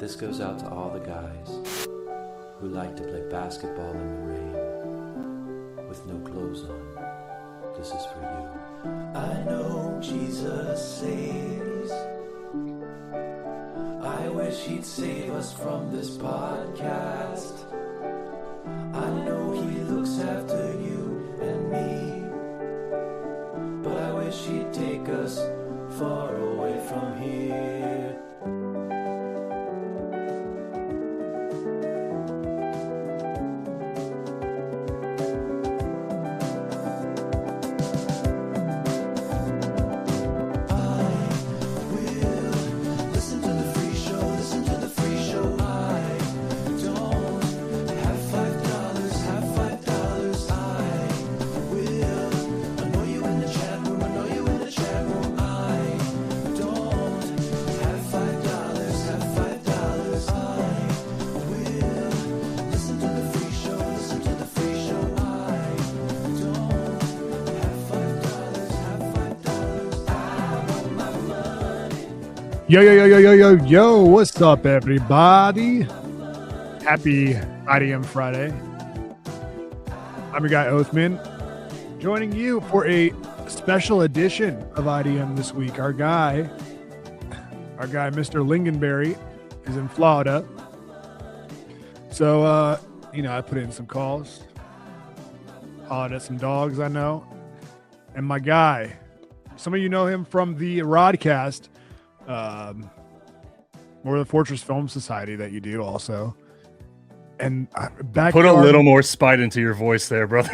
This goes out to all the guys who like to play basketball in the rain with no clothes on. This is for you. I know Jesus saves. I wish he'd save us from this podcast. I know he looks after you and me, but I wish he'd take us far away from here. Yo, what's up, everybody? Happy IDM Friday. I'm your guy, Oathman, joining you for a special edition of IDM this week. Our guy, Mr. Lingonberry, is in Florida. So, I put in some calls, hollered at some dogs I know, and my guy, some of you know him from the Rodcast, or the Fortress Film Society that you do also. And put a little more spite into your voice there, brother.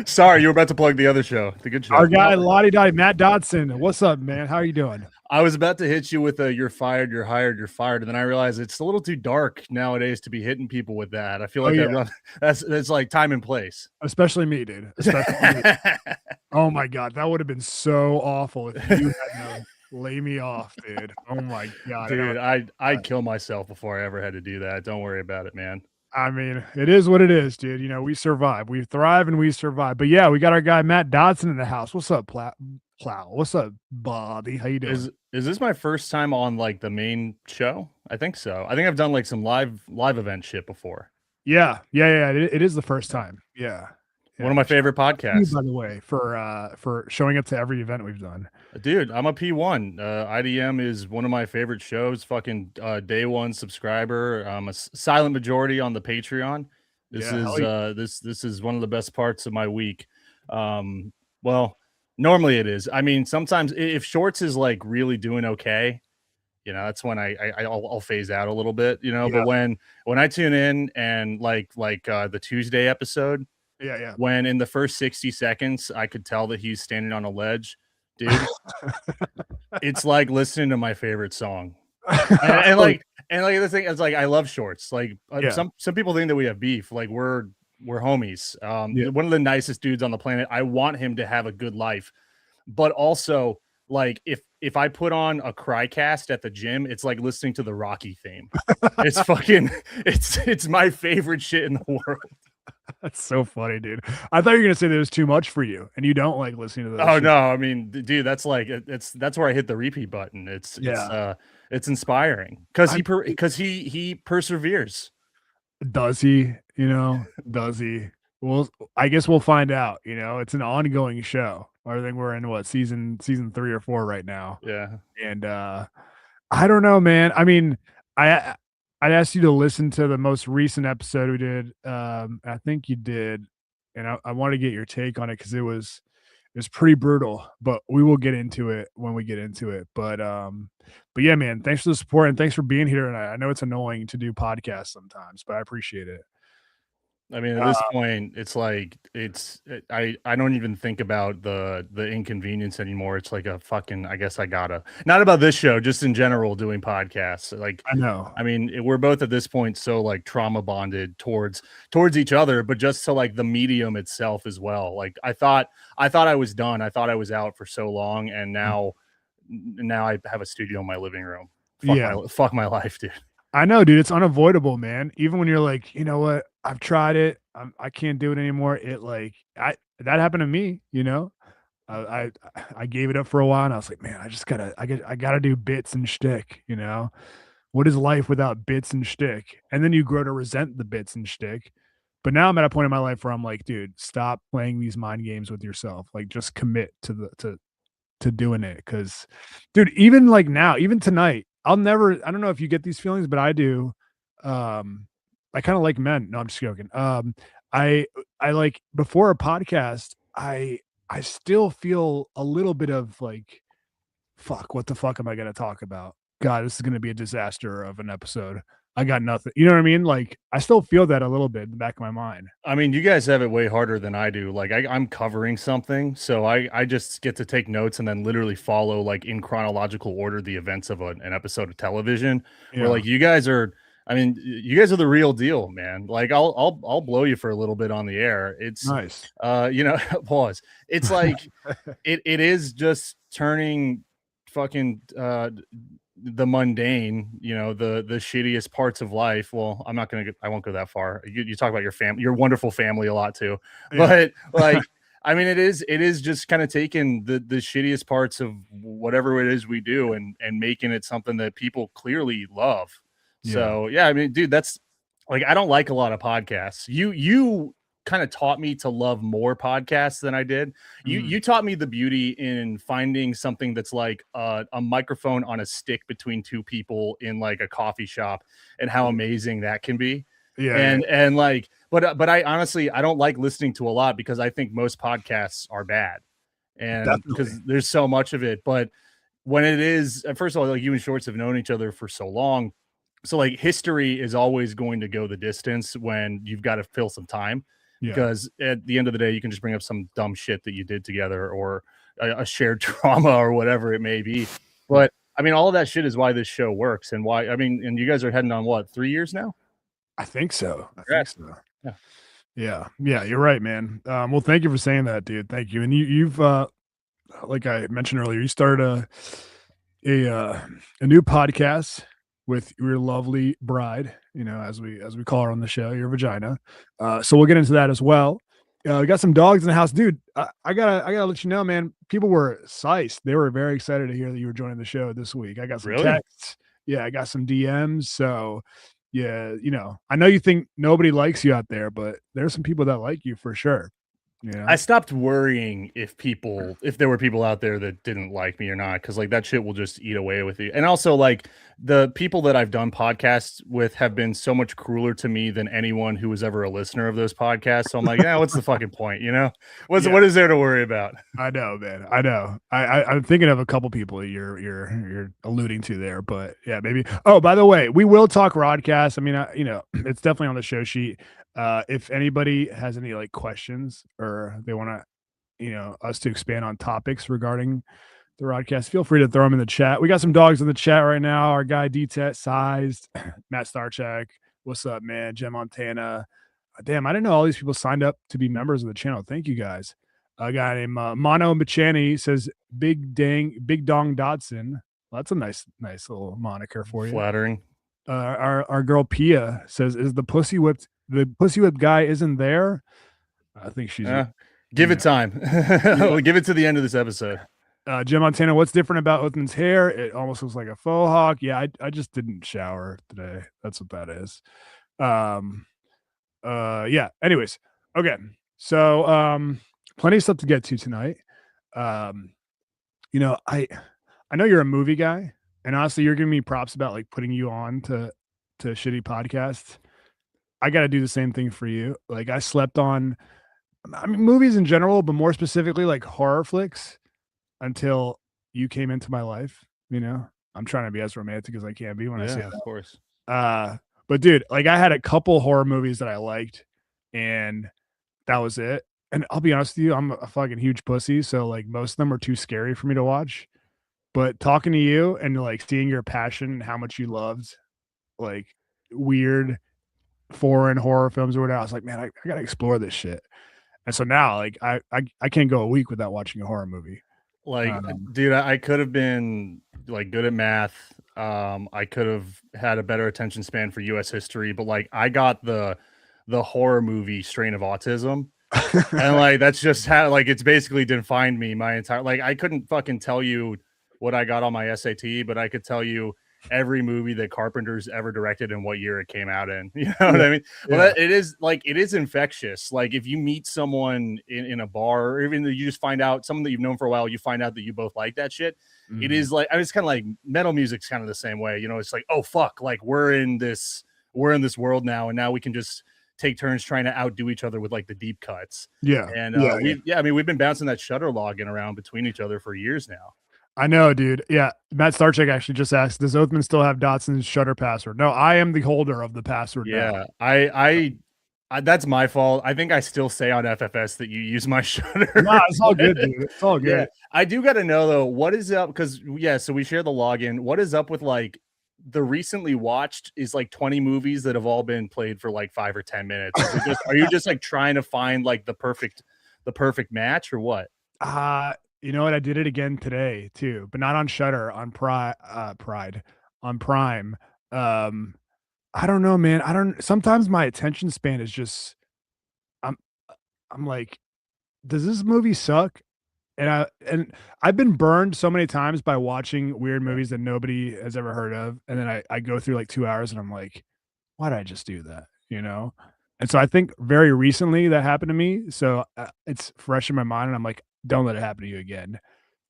Sorry, you were about to plug the other show, the good show. Our guy, Lottie Dottie, Matt Dodson. What's up, man? How are you doing? I was about to hit you with a "you're fired, you're hired, you're fired," and then I realized it's a little too dark nowadays to be hitting people with that. I feel like that's like time and place. Especially me, dude. Especially me. Oh my god, that would have been so awful if you had to lay me off, dude. Oh my god, dude, I'd kill myself before I ever had to do that. Don't worry about it, man. I mean, it is what it is, dude. You know, we survive, we thrive, and we survive. But yeah, we got our guy Matt Dodson in the house. What's up, Plow? What's up, Bobby? How you doing? Is this my first time on like the main show? I think so. I think I've done like some live event shit before. Yeah. It is the first time. Yeah. One of my favorite podcasts, by the way, for showing up to every event we've done. Dude, I'm a P1. IDM is one of my favorite shows. Fucking day one subscriber. I'm a silent majority on the Patreon. This is one of the best parts of my week. Well, normally it is. I mean, sometimes if Shorts is like really doing okay, that's when I'll phase out a little bit, Yeah. But when I tune in and like the Tuesday episode. Yeah. When in the first 60 seconds, I could tell that he's standing on a ledge, dude. It's like listening to my favorite song. and the thing is, like, I love Shorts. Like, some people think that we have beef. Like, we're homies. One of the nicest dudes on the planet. I want him to have a good life, but also, like, if I put on a Crycast at the gym, it's like listening to the Rocky theme. It's fucking. It's my favorite shit in the world. That's so funny, dude. I thought you were gonna say that it was too much for you, and you don't like listening to those. Oh no, I mean, dude, that's like that's where I hit the repeat button. It's inspiring because he perseveres. Does he? Does he? Well, I guess we'll find out. It's an ongoing show. I think we're in season 3 or 4 right now. Yeah, and I don't know, man. I mean, I'd asked you to listen to the most recent episode we did. I think you did, and I want to get your take on it because it was pretty brutal. But we will get into it when we get into it. But yeah, man, thanks for the support and thanks for being here. And I know it's annoying to do podcasts sometimes, but I appreciate it. I mean, at this point, it's like I don't even think about the inconvenience anymore. It's like a fucking, I guess I gotta, not about this show, just in general doing podcasts. Like, I know. I mean, we're both at this point so like trauma bonded towards each other, but just to like the medium itself as well. Like I thought I was done. I thought I was out for so long, and now I have a studio in my living room. Fuck my life, dude. I know, dude. It's unavoidable, man. Even when you're like, you know what? I've tried it. I can't do it anymore. That happened to me, I gave it up for a while, and I was like, man, I gotta do bits and shtick. You know, what is life without bits and shtick? And then you grow to resent the bits and shtick. But now I'm at a point in my life where I'm like, dude, stop playing these mind games with yourself. Like, just commit to doing it. Because, dude, even like now, even tonight, I'll never. I don't know if you get these feelings, but I do. Um, I kind of like men. No, I'm just joking. I I like before a podcast, I still feel a little bit of like, fuck, what the fuck am I gonna talk about? God, this is gonna be a disaster of an episode. I got nothing. You know what I mean? Like, I still feel that a little bit in the back of my mind. I mean, you guys have it way harder than I do. Like I'm covering something, so I just get to take notes and then literally follow like in chronological order the events of an episode of television. Where Yeah. like you guys are, I mean, you guys are the real deal, man. Like I'll blow you for a little bit on the air. It's Nice. pause. It's like it is just turning fucking the mundane, the shittiest parts of life. Well, I won't go that far. You talk about your family, your wonderful family a lot too. Yeah. But like, I mean, it is just kind of taking the shittiest parts of whatever it is we do and making it something that people clearly love. Yeah. So yeah, I mean, dude, that's like, I don't like a lot of podcasts. You kind of taught me to love more podcasts than I did. You Mm. you taught me the beauty in finding something that's like a microphone on a stick between two people in like a coffee shop, and how amazing that can be. Yeah. Yeah. And like, but I honestly, I don't like listening to a lot because I think most podcasts are bad, and Definitely. because there's so much of it. But when it is, first of all, like you and Shorts have known each other for so long, so like history is always going to go the distance when you've got to fill some time, Yeah. because at the end of the day you can just bring up some dumb shit that you did together, or a shared trauma, or whatever it may be. Yeah. But I mean, all of that shit is why this show works, and why, I mean, and you guys are heading on what, 3 years now? I think so. I think Congrats. so. Yeah. Yeah. Yeah. You're right, man. Well, thank you for saying that, dude. Thank you. And you've like I mentioned earlier, you started a new podcast with your lovely bride, as we call her on the show, your vagina. So we'll get into that as well. We got some dogs in the house, dude. I gotta let you know, man. People were psyched. They were very excited to hear that you were joining the show this week. I got some Really? texts. Yeah, I got some DMs. So yeah, I know you think nobody likes you out there, but there's some people that like you for sure. I stopped worrying if there were people out there that didn't like me or not, because like that shit will just eat away with you. And also, like, the people that I've done podcasts with have been so much crueler to me than anyone who was ever a listener of those podcasts. So I'm like, yeah, what's the fucking point? Yeah. What is there to worry about? I know, man. I know. I'm thinking of a couple people you're alluding to there, but yeah, maybe. Oh, by the way, we will talk broadcast. I mean, it's definitely on the show sheet. If anybody has any like questions, or they want to, us to expand on topics regarding the broadcast, feel free to throw them in the chat. We got some dogs in the chat right now. Our guy D-Tet sized, Matt Starchak. What's up, man? Jen Montana. Damn, I didn't know all these people signed up to be members of the channel. Thank you guys. A guy named Mono Machani says Big Dong Dodson. Well, that's a nice little moniker for you. Flattering. Our girl Pia says, "Is the pussy whipped guy isn't there?" I think she's. Give it time. We'll give it to the end of this episode. Jim Montana, what's different about Othman's hair? It almost looks like a faux hawk. Yeah, I just didn't shower today. That's what that is. Yeah. Anyways, okay. So plenty of stuff to get to tonight. I know you're a movie guy, and honestly, you're giving me props about like putting you on to shitty podcasts. I got to do the same thing for you. Like, I slept on, I mean, movies in general, but more specifically like horror flicks until you came into my life. I'm trying to be as romantic as I can be when I say of that. course. But dude, like, I had a couple horror movies that I liked, and that was it. And I'll be honest with you, I'm a fucking huge pussy, so like most of them are too scary for me to watch. But talking to you and like seeing your passion and how much you loved like weird foreign horror films or whatever, I was like, man, I gotta explore this shit. And so now, like, I can't go a week without watching a horror movie. Like, dude, I could have been like good at math. I could have had a better attention span for U.S. history, but like I got the horror movie strain of autism, And like that's just how like it's basically defined me my entire like I couldn't fucking tell you what I got on my SAT, but I could tell you every movie that Carpenter's ever directed and what year it came out in. You know what Yeah, I mean? Well, yeah. it is like it is infectious. Like if you meet someone in a bar, or even you just find out someone that you've known for a while, you find out that you both like that shit. It Mhm. is like I mean, it's kind of like metal music's kind of the same way. You know, it's like, oh fuck, like we're in this world now, and now we can just take turns trying to outdo each other with like the deep cuts. Yeah, And yeah, yeah. I mean, we've been bouncing that shutter login around between each other for years now. I know, dude. Yeah, Matt Starcheck actually just asked, "Does Oathman still have Dotson's Shutter password?" No, I am the holder of the password now. Yeah, that's my fault. I think I still say on FFS that you use my Nah, shutter. it's all good, dude. It's all Yeah, good. I do got to know though, what is up? Because yeah, so we share the login. What is up with like the recently watched is like 20 movies that have all been played for like 5 or 10 minutes? Is it just are you just like trying to find like the perfect match or what? You know what? I did it again today too, but not on Shutter, on Pride, on Prime. Um, I don't know, man. I don't. Sometimes my attention span is just. I'm. I'm like, does this movie suck? And I've been burned so many times by watching weird Yeah. movies that nobody has ever heard of, and then I go through like 2 hours, and I'm like, why did I just do that? You know? And so I think very recently that happened to me. So it's fresh in my mind, and I'm like, don't let it happen to you again.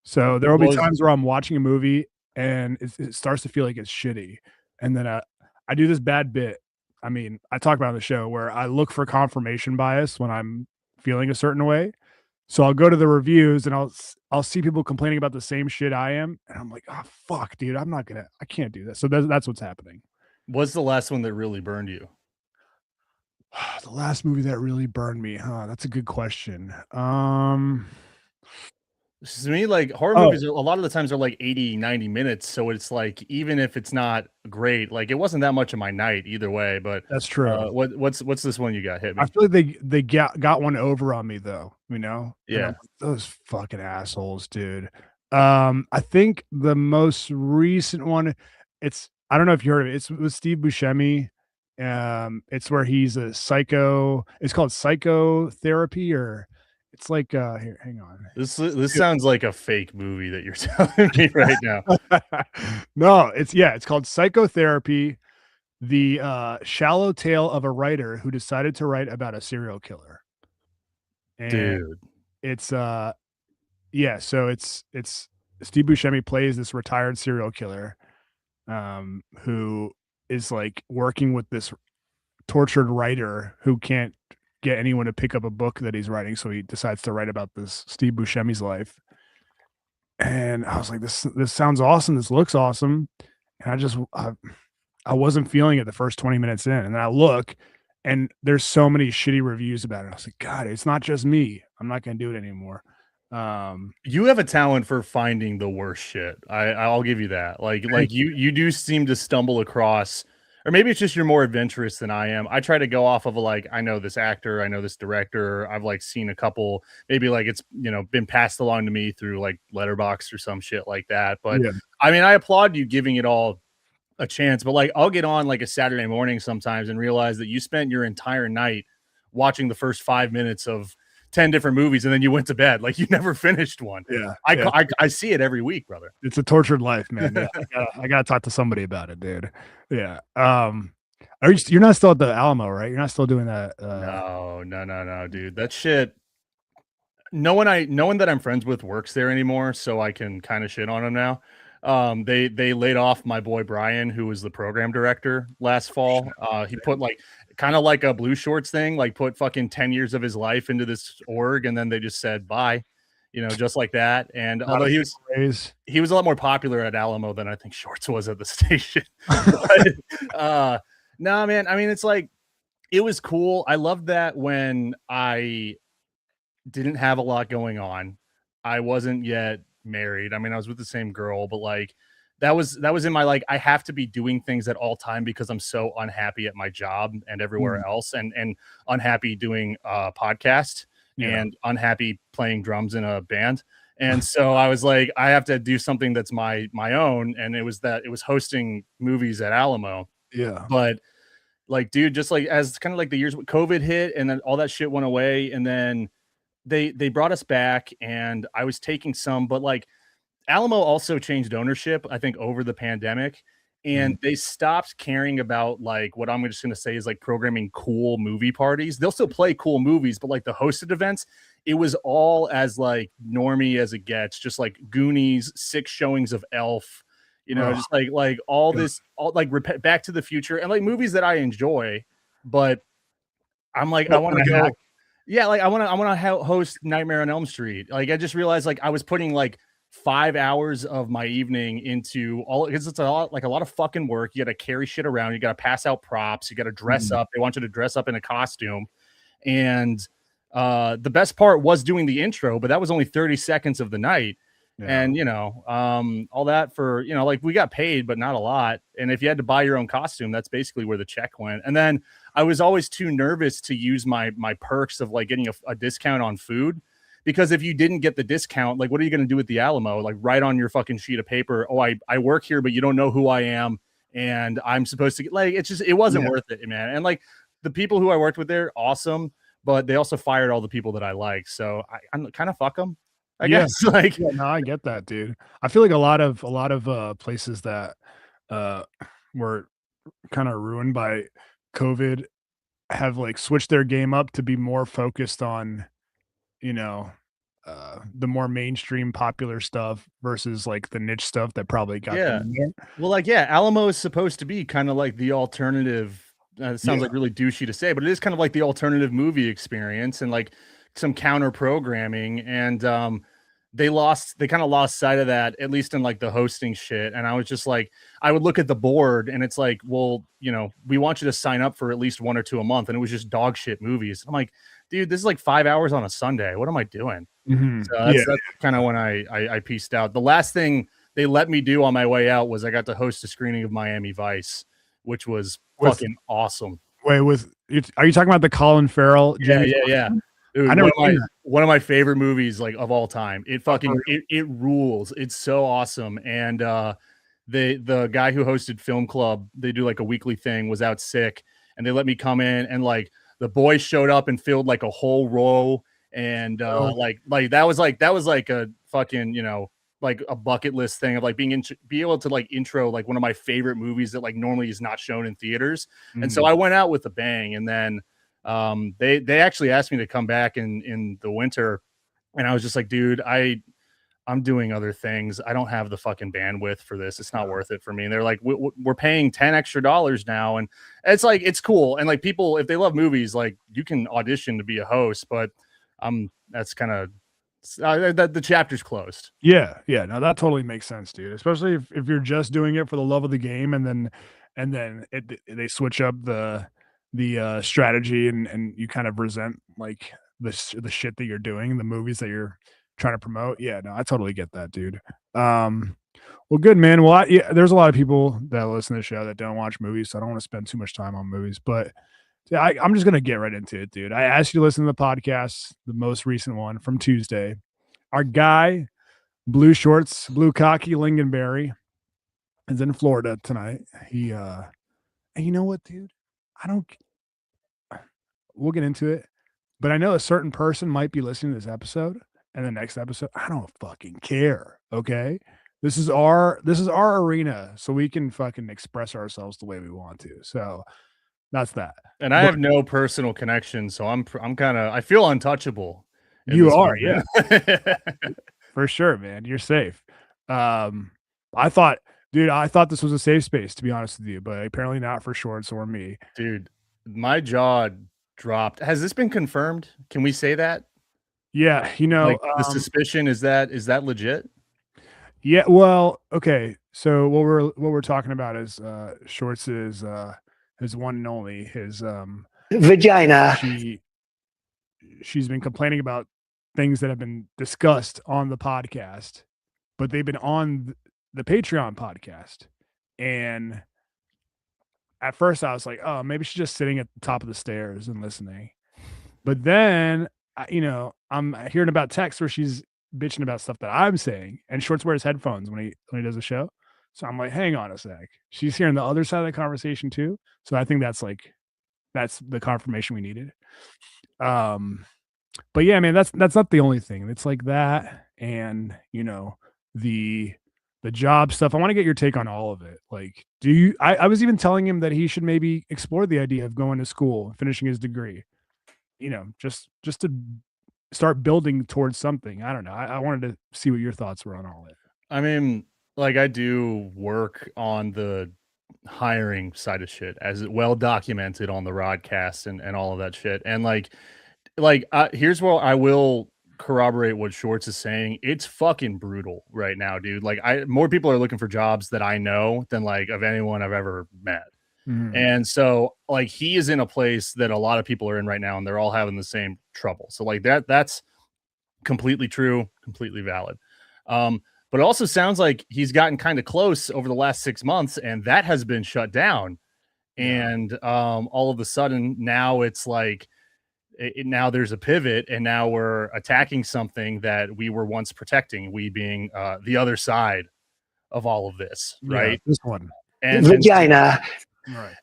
So there will be Was times where I'm watching a movie and it starts to feel like it's shitty, and then I do this bad bit. I mean, I talk about it on the show where I look for confirmation bias when I'm feeling a certain way. So I'll go to the reviews and I'll see people complaining about the same shit I am, and I'm like, oh fuck, dude, I can't do this. So that's what's happening. what's the last one that really burned you? The last movie that really burned me, huh? That's a good question. To me, like horror Oh, movies, a lot of the times are like 80, 90 minutes. So it's like, even if it's not great, like it wasn't that much of my night either way. But that's true. what's this one you got? Hit I me. feel like they got one over on me though, you know? And I'm Yeah. like, those fucking assholes, dude. I think the most recent one, I don't know if you heard of it. It's with Steve Buscemi. It's where he's a psycho. It's called psychotherapy, or it's like here, hang on. This sounds like a fake movie that you're telling me right now. No, it's called Psychotherapy, the shallow tale of a writer who decided to write about a serial killer. And Dude. it's yeah, so it's Steve Buscemi plays this retired serial killer who is like working with this tortured writer who can't get anyone to pick up a book that he's writing, so he decides to write about this Steve Buscemi's life. And I was like, this sounds awesome. This looks awesome. And I wasn't feeling it the first 20 minutes in. And then I look and there's so many shitty reviews about it. I was like, God, it's not just me. I'm not gonna do it anymore. Um, You have a talent for finding the worst shit. I'll give you that. Like you do seem to stumble across, or maybe it's just you're more adventurous than I am. I try to go off of like I know this actor, I know this director. I've like seen a couple, maybe like it's been passed along to me through like Letterbox or some shit like that. But yeah, I mean, I applaud you giving it all a chance. But like I'll get on like a Saturday morning sometimes and realize that you spent your entire night watching the first 5 minutes of 10 different movies and then you went to bed. Like you never finished one. yeah, I, yeah. I see it every week, brother. It's a tortured life, man. Yeah, I gotta talk to somebody about it, dude. Yeah. You're not still at the Alamo, right? You're not still doing that. No, no, no, no, dude. That shit. No one that I'm friends with works there anymore, so I can kind of shit on them now. They laid off my boy Brian, who was the program director last fall. He put like kind of like a blue shorts thing, like put fucking 10 years of his life into this org, and then they just said bye, just like that. And Not although a single raise. he was a lot more popular at Alamo than I think Shorts was at the station. But no, man. I mean, it's like it was cool. I loved that when I didn't have a lot going on. I wasn't yet married. I mean, I was with the same girl, but like that was in my like I have to be doing things at all time because I'm so unhappy at my job and Mm, everywhere else, and unhappy doing a podcast yeah, and unhappy playing drums in a band. And so I was like, I have to do something that's my own. And it was hosting movies at Alamo. yeah. But like, dude, just like as kind of like the years COVID hit and then all that shit went away, and then they brought us back, and I was taking some, but like Alamo also changed ownership, I think, over the pandemic, and they stopped caring about like what I'm just going to say is like programming cool movie parties. They'll still play cool movies, but like the hosted events, it was all as like normie as it gets, just like Goonies, 6 showings of Elf, just like all this, all like Back to the Future, and like movies that I enjoy, but I'm like, I want to go. Yeah, like I want to host Nightmare on Elm Street. Like I just realized like I was putting like 5 hours of my evening into all, because it's a lot of fucking work. You got to carry shit around. You got to pass out props. You got to dress up. They want you to dress up in a costume. And the best part was doing the intro, but that was only 30 seconds of the night. Yeah. And all that for, like we got paid, but not a lot. And if you had to buy your own costume, that's basically where the check went. And then I was always too nervous to use my perks of like getting a discount on food, because if you didn't get the discount, like what are you going to do with the Alamo? Like write on your fucking sheet of paper, oh, I work here, but you don't know who I am, and I'm supposed to get, like, it wasn't worth it, man. And like the people who I worked with there, awesome, but they also fired all the people that I like, so I'm kind of fuck them, I guess. Like, yeah, no, I get that, dude. I feel like a lot of places that were kind of ruined by COVID have like switched their game up to be more focused on, the more mainstream popular stuff versus like the niche stuff that probably got them in there. Well, like, Alamo is supposed to be kind of like the alternative. It sounds like really douchey to say, but it is kind of like the alternative movie experience and like some counter programming. And they kind of lost sight of that, at least in like the hosting shit. And I was just like, I would look at the board and it's like, well, we want you to sign up for at least 1 or 2 a month. And it was just dog shit movies. I'm like, dude, this is like 5 hours on a Sunday. What am I doing? So that's kind of when I pieced out. The last thing they let me do on my way out was I got to host a screening of Miami Vice, which was fucking awesome. Wait, are you talking about the Colin Farrell? Yeah. Dude, one of my favorite movies like of all time. It fucking it rules. It's so awesome. And the guy who hosted Film Club, they do like a weekly thing, was out sick, and they let me come in, and like the boys showed up and filled like a whole row, and like that was like a fucking like a bucket list thing of like be able to like intro like one of my favorite movies that like normally is not shown in theaters. And so I went out with a bang. And then they actually asked me to come back in the winter, and I was just like, dude, I'm doing other things. I don't have the fucking bandwidth for this. It's not worth it for me. And they're like, we're paying $10 extra now. And it's like, it's cool. And like people, if they love movies, like you can audition to be a host, but that's kind of, the chapter's closed. Yeah. No, that totally makes sense, dude. Especially if you're just doing it for the love of the game, and then they switch up the strategy, and you kind of resent like the shit that you're doing, the movies that you're trying to promote. Yeah, no, I totally get that, dude. Well, good, man. Well, there's a lot of people that listen to the show that don't watch movies, so I don't want to spend too much time on movies, but yeah, I'm just gonna get right into it, dude. I asked you to listen to the podcast, the most recent one from Tuesday. Our guy, Blue Shorts, Blue Cocky Lingonberry, is in Florida tonight. He and you know what, dude? We'll get into it, but I know a certain person might be listening to this episode and the next episode. I don't fucking care. Okay. This is our arena, so we can fucking express ourselves the way we want to. So that's that. And I have no personal connection, so I'm kind of, I feel untouchable. You are, yeah. For sure, man. You're safe. I thought this was a safe space, to be honest with you, but apparently not for Shorts or me. Dude, my jaw dropped. Has this been confirmed? Can we say that? Yeah, like the suspicion is that legit? Yeah, well, okay. So what we're talking about is Shorts is his one and only, his vagina. She's been complaining about things that have been discussed on the podcast, but they've been on the Patreon podcast. And at first I was like, oh, maybe she's just sitting at the top of the stairs and listening. But then, I'm hearing about texts where she's bitching about stuff that I'm saying, and Shorts wears headphones when he does a show. So I'm like, hang on a sec. She's hearing the other side of the conversation too. So I think that's the confirmation we needed. But yeah, man, that's not the only thing. It's like that, and the job stuff. I want to get your take on all of it. Like, I was even telling him that he should maybe explore the idea of going to school, finishing his degree. Just to start building towards something. I don't know. I wanted to see what your thoughts were on all it. I mean, like, I do work on the hiring side of shit, as well documented on the broadcast and all of that shit. And here's where I will corroborate what Shorts is saying. It's fucking brutal right now, dude. Like, more people are looking for jobs that I know than like of anyone I've ever met. And so like he is in a place that a lot of people are in right now, and they're all having the same trouble. So like that's completely true, completely valid. But it also sounds like he's gotten kind of close over the last 6 months, and that has been shut down. Yeah. And all of a sudden now it's like now there's a pivot, and now we're attacking something that we were once protecting, we being the other side of all of this, right? Yeah, this one. And Vagina. Right.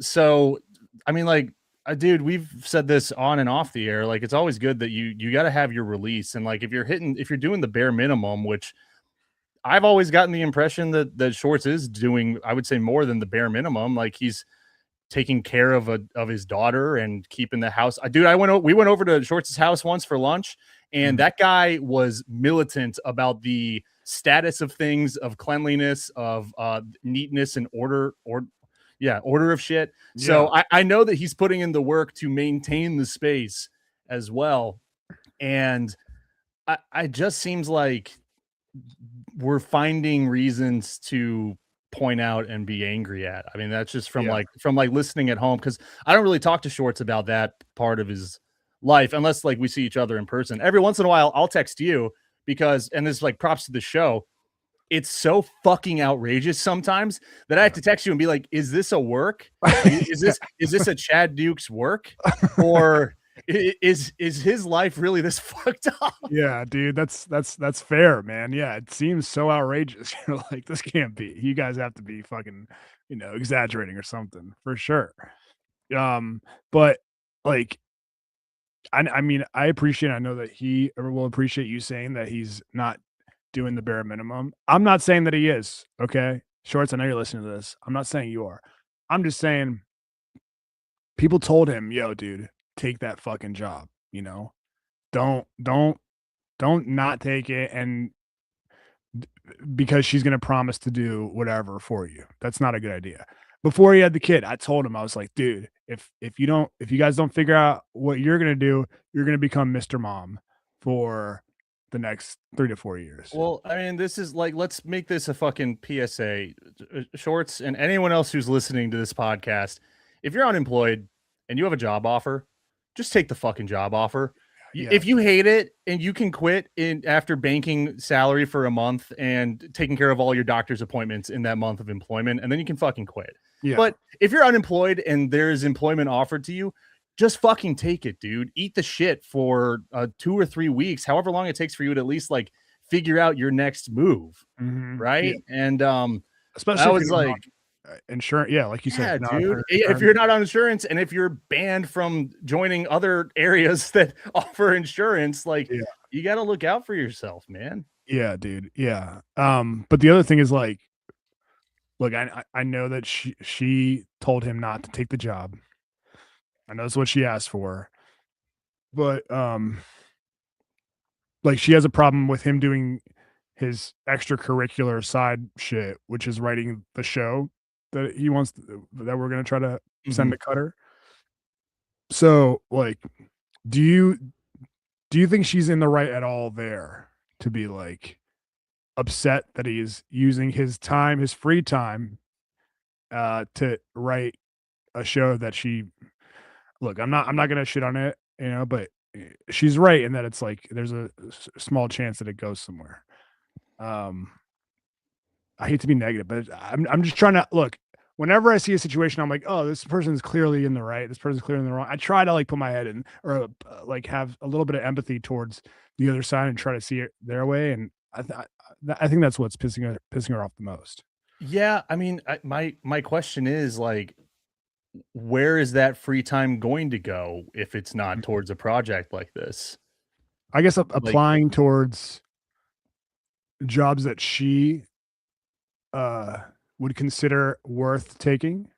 So I mean, like, dude, we've said this on and off the air. Like, it's always good that you got to have your release, and like if you're doing the bare minimum, which I've always gotten the impression that Shorts is doing, I would say, more than the bare minimum. Like, he's taking care of his daughter and keeping the house. Dude, we went over to Shorts' house once for lunch, and that guy was militant about the status of things, of cleanliness, of neatness and order of shit. Yeah. So I know that he's putting in the work to maintain the space as well. And I just seems like we're finding reasons to point out and be angry at. I mean, that's just from listening at home, because I don't really talk to Shorts about that part of his life unless like we see each other in person. Every once in a while I'll text you, because, and this is like props to the show, it's so fucking outrageous sometimes that I have to text you and be like, is this a work? Is this a Chad Dukes work? Or is his life really this fucked up? Yeah, dude, that's fair, man. Yeah, it seems so outrageous. You're like, this can't be. You guys have to be fucking, exaggerating or something for sure. But like, I mean, I know that he will appreciate you saying that he's not doing the bare minimum. I'm not saying that he is. Okay, Shorts, I know you're listening to this. I'm not saying you are. I'm just saying people told him, yo, dude, take that fucking job. Don't not take it, and because she's going to promise to do whatever for you. That's not a good idea. Before he had the kid, I told him, I was like, dude, if you guys don't figure out what you're going to do, you're going to become Mr. Mom for the next 3 to 4 years. Well, I mean, this is like, let's make this a fucking PSA. Shorts and anyone else who's listening to this podcast, if you're unemployed and you have a job offer, just take the fucking job offer. Yeah. If you hate it and you can quit after banking salary for a month and taking care of all your doctor's appointments in that month of employment, and then you can fucking quit. Yeah. But if you're unemployed and there's employment offered to you, just fucking take it, dude. Eat the shit for 2 or 3 weeks, however long it takes for you to at least like figure out your next move. Right. Yeah. And especially, I was like, insurance, yeah, like you said, dude. If you're not on insurance, and if you're banned from joining other areas that offer insurance, like you got to look out for yourself, man. Yeah, dude. Yeah. But the other thing is, like, look, I know that she told him not to take the job. I know that's what she asked for, but like, she has a problem with him doing his extracurricular side shit, which is writing the show that he wants that we're going to try to send to Cutter. So like, do you think she's in the right at all there to be like upset that he's using his time, his free time, to write a show that look, I'm not going to shit on it, but she's right in that it's like, there's a small chance that it goes somewhere. I hate to be negative, but I'm just trying to look. Whenever I see a situation, I'm like, oh, this person's clearly in the right. This person's clearly in the wrong. I try to like put my head in, or like have a little bit of empathy towards the other side and try to see it their way. And I think that's what's pissing her off the most. Yeah, I mean, my question is like, where is that free time going to go if it's not towards a project like this? I guess Like, applying towards jobs that she would consider worth taking.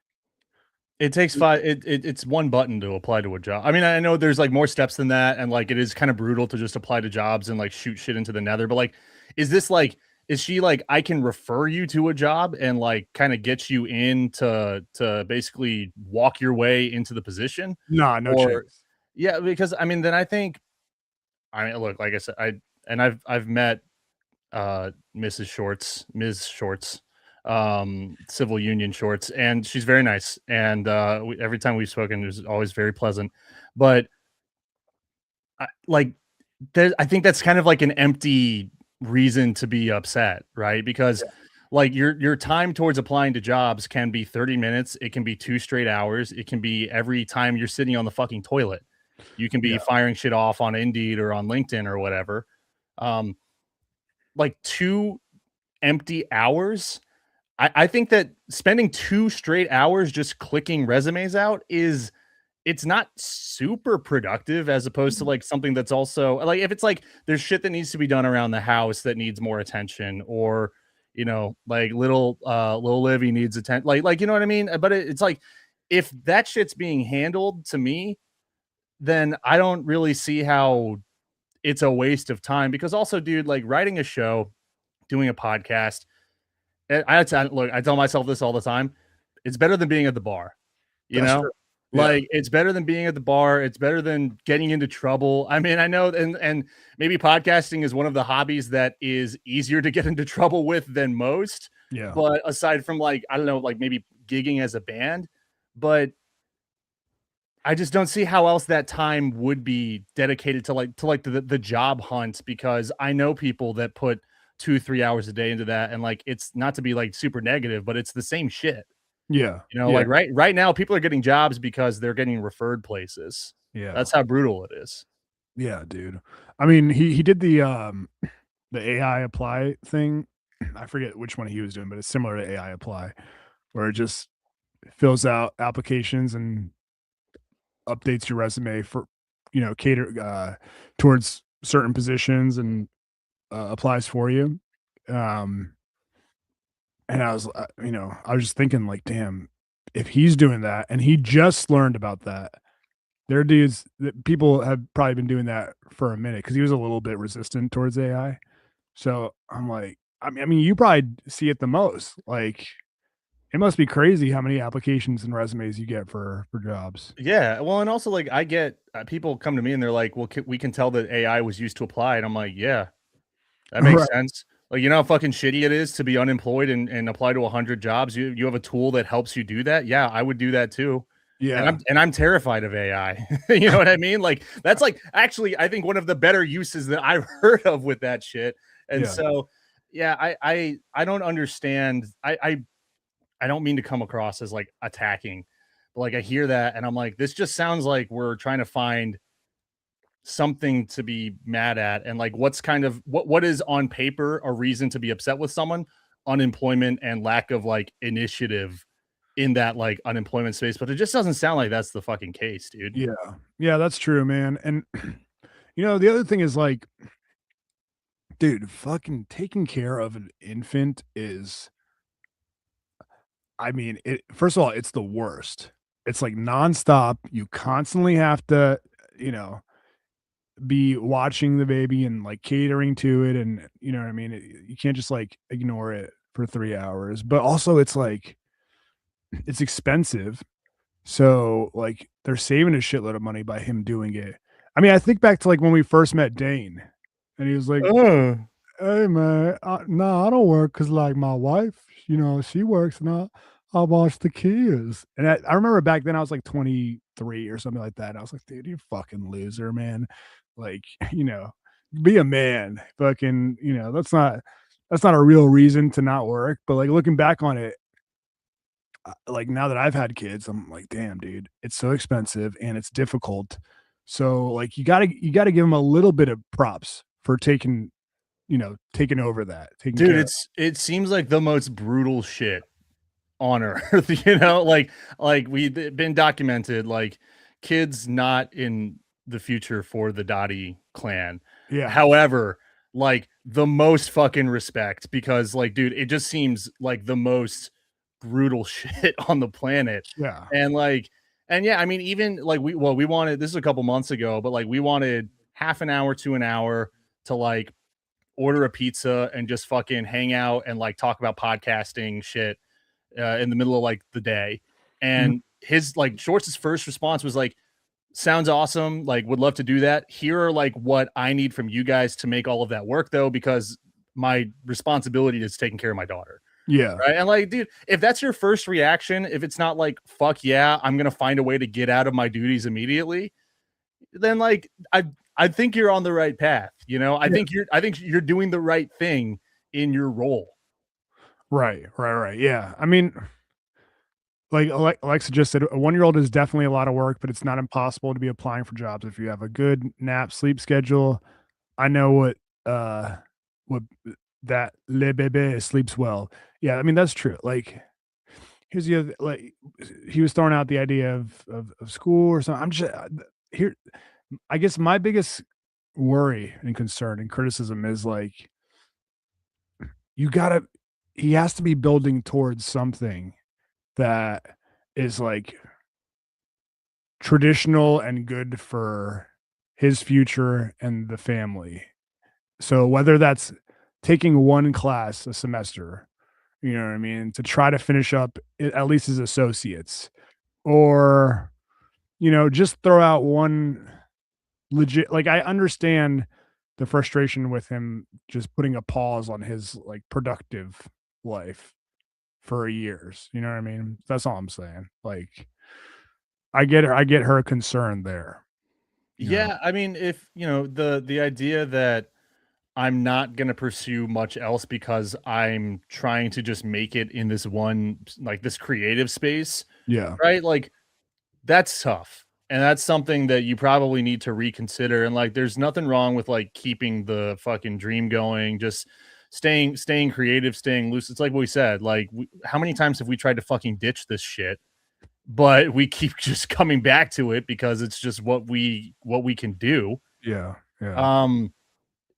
it takes it's one button to apply to a job. I mean, I know there's like more steps than that, and like it is kind of brutal to just apply to jobs and like shoot shit into the nether. But like, is this like, is she like, I can refer you to a job and like kind of get you in to basically walk your way into the position? Nah, no Or chance. yeah, because I mean, then I think, I mean, look, like I said, I've met Ms. Shorts, civil union Shorts, and she's very nice. And every time we've spoken, it was always very pleasant. But like, I think that's kind of like an empty reason to be upset, right? Because like your time towards applying to jobs can be 30 minutes, it can be 2 straight hours, it can be every time you're sitting on the fucking toilet. You can be firing shit off on Indeed or on LinkedIn or whatever. Like 2 empty hours. I think that spending 2 straight hours just clicking resumes out it's not super productive, as opposed to like something that's also like, if it's like there's shit that needs to be done around the house that needs more attention, or like little Livy needs attention, like you know what I mean? But it's like, if that shit's being handled to me, then I don't really see how it's a waste of time. Because also, dude, like writing a show, doing a podcast, look, I tell myself this all the time. It's better than being at the bar, you That's know? true. Like, it's better than being at the bar. It's better than getting into trouble. I mean, I know, and maybe podcasting is one of the hobbies that is easier to get into trouble with than most. Yeah. But aside from like, I don't know, like maybe gigging as a band, but I just don't see how else that time would be dedicated to like the job hunt, because I know people that put 2-3 hours a day into that, and like, it's not to be like super negative, but it's the same shit. Yeah. Like right now people are getting jobs because they're getting referred places. Yeah. That's how brutal it is. Yeah, dude. I mean, he did the AI apply thing. I forget which one he was doing, but it's similar to AI apply, where it just fills out applications and updates your resume for, cater towards certain positions, and applies for you. Um, and I was, I was just thinking like, damn, if he's doing that and he just learned about that, there are dudes that people have probably been doing that for a minute, because he was a little bit resistant towards AI. So I'm like, I mean, you probably see it the most. Like, it must be crazy how many applications and resumes you get for jobs. Yeah, well, and also like, I get people come to me and they're like, well, we can tell that AI was used to apply, and I'm like, yeah, that makes Right. sense. Like, you know how fucking shitty it is to be unemployed and apply to 100 jobs. You have a tool that helps you do that. Yeah, I would do that too. Yeah. And I'm terrified of AI. You know what I mean? Like, that's like actually, I think one of the better uses that I've heard of with that shit. And Yeah. so, yeah, I don't understand. I don't mean to come across as like attacking, but like, I hear that and I'm like, this just sounds like we're trying to find something to be mad at. And like, what's kind of what is on paper a reason to be upset with someone? Unemployment and lack of like initiative in that like unemployment space. But it just doesn't sound like that's the fucking case, dude. Yeah. Yeah, that's true, man. And the other thing is like, dude, fucking taking care of an infant is, I mean, it first of all, it's the worst. It's like nonstop. You constantly have to, you know, be watching the baby and like catering to it, and you know what I mean? You can't just like ignore it for 3 hours. But also it's like it's expensive. So like they're saving a shitload of money by him doing it. I mean, I think back to like when we first met Dane, and he was like, Oh, "Hey man, no, I don't work because like my wife, she works, and I watch the kids." And I remember back then I was like 23 or something like that. And I was like, "Dude, you fucking loser, man! Like, be a man. Fucking, that's not a real reason to not work." But like looking back on it, like now that I've had kids, I'm like, damn, dude, it's so expensive and it's difficult. So like you gotta give them a little bit of props for taking taking over that. Dude, it seems like the most brutal shit on earth, like we've been documented, like kids not in the future for the Dottie clan. Yeah. However, like the most fucking respect, because like, dude, it just seems like the most brutal shit on the planet. Yeah. And yeah, I mean, even like we wanted, this is a couple months ago, but like we wanted half an hour to an hour to like order a pizza and just fucking hang out and like talk about podcasting shit in the middle of like the day. And his like Shorts' first response was like, sounds awesome, like would love to do that. Here are like what I need from you guys to make all of that work though, because my responsibility is taking care of my daughter. Yeah. Right. And like, dude, if that's your first reaction, if it's not like, fuck yeah, I'm gonna find a way to get out of my duties immediately, then like I think you're on the right path. I think you're doing the right thing in your role. Right. Yeah. I mean, like Alexa just said, a 1-year-old is definitely a lot of work, but it's not impossible to be applying for jobs if you have a good sleep schedule. I know what that le bebe sleeps well. Yeah, I mean that's true. Like, here's the other, like he was throwing out the idea of school or something. I'm just here. I guess my biggest worry and concern and criticism is like, he has to be building towards something that is like traditional and good for his future and the family. So whether that's taking one class a semester, you know what I mean, to try to finish up at least his associates, or just throw out one legit, like I understand the frustration with him just putting a pause on his like productive life for years. You know what I mean? That's all I'm saying. Like, I get her concern there. Yeah, I mean, if the idea that I'm not going to pursue much else because I'm trying to just make it in this one, like this creative space, Yeah. right? Like that's tough. And that's something that you probably need to reconsider. And like, there's nothing wrong with like keeping the fucking dream going, just staying creative, staying loose. It's like what we said, like how many times have we tried to fucking ditch this shit, but we keep just coming back to it because it's just what we can do. Yeah.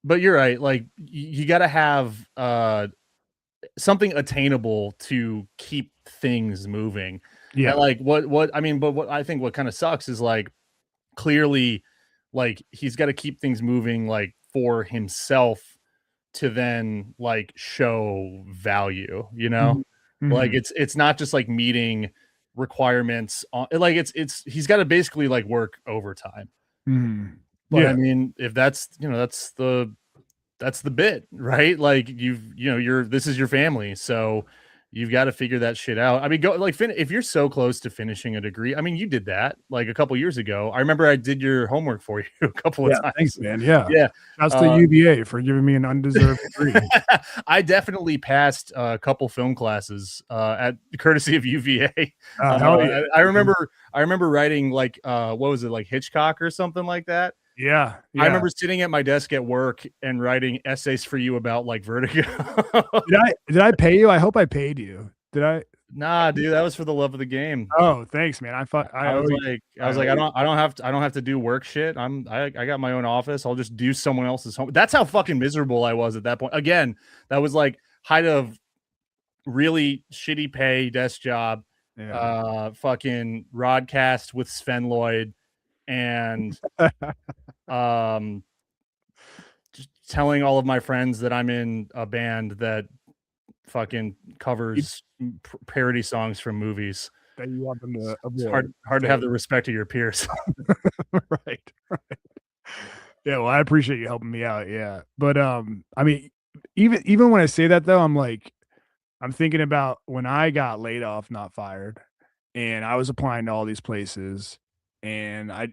But you're right. Like you got to have something attainable to keep things moving. Yeah. And like what I mean, but what I think what kind of sucks is like clearly like he's got to keep things moving like for himself to then like show value, like it's not just like meeting requirements on like it's he's got to basically like work overtime. But Yeah. I mean, if that's that's the bit, right? Like this is your family, so you've got to figure that shit out. I mean, go like if you're so close to finishing a degree. I mean, you did that like a couple years ago. I remember I did your homework for you a couple of times. Thanks, man. Yeah. Yeah. Shouts to UVA for giving me an undeserved degree. I definitely passed a couple film classes at courtesy of UVA. I remember writing like what was it, like Hitchcock or something like that. Yeah. I remember sitting at my desk at work and writing essays for you about like Vertigo. Did I pay you? I hope I paid you. Did I? Nah, dude, that was for the love of the game. Oh, thanks, man. I was like, I don't have to do work shit. I got my own office. I'll just do someone else's home. That's how fucking miserable I was at that point. Again, that was like height of really shitty pay desk job. Yeah. Fucking Rodcast with Sven Lloyd and just telling all of my friends that I'm in a band that fucking covers parody songs from movies. That you want them to avoid. It's hard to have the respect of your peers. Right. Yeah, well, I appreciate you helping me out. Yeah. But I mean, even when I say that though, I'm thinking about when I got laid off, not fired, and I was applying to all these places. And I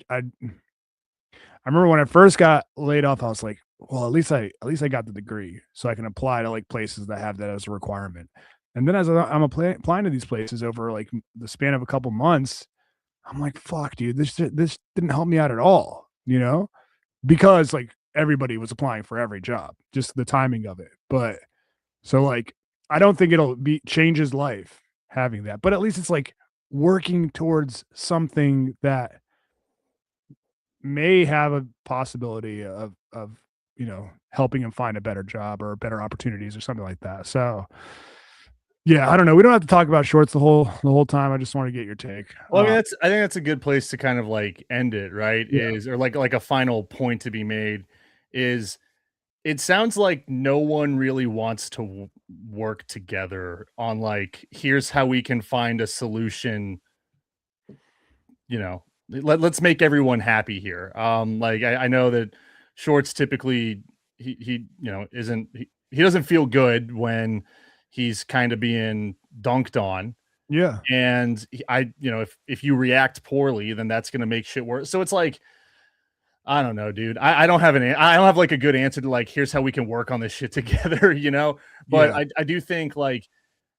remember when I first got laid off, I was like, well, at least I got the degree, so I can apply to like places that have that as a requirement. And then as I'm applying to these places over like the span of a couple months, I'm like, fuck, dude, this didn't help me out at all, because like everybody was applying for every job, just the timing of it. But so like, I don't think it'll change his life having that, but at least it's like working towards something that may have a possibility of helping him find a better job or better opportunities or something like that. So yeah, I don't know. We don't have to talk about shorts the whole time. I just want to get your take. Well, I mean, I think that's a good place to kind of like end it, right? Yeah. Or like a final point to be made is it sounds like no one really wants to work together on like here's how we can find a solution, let's make everyone happy here. Like I know that Shorts typically he isn't he doesn't feel good when he's kind of being dunked on. Yeah. And if you react poorly, then that's going to make shit worse. So it's like, I don't know, dude. I don't have I don't have like a good answer to like, here's how we can work on this shit together, but Yeah. I do think like,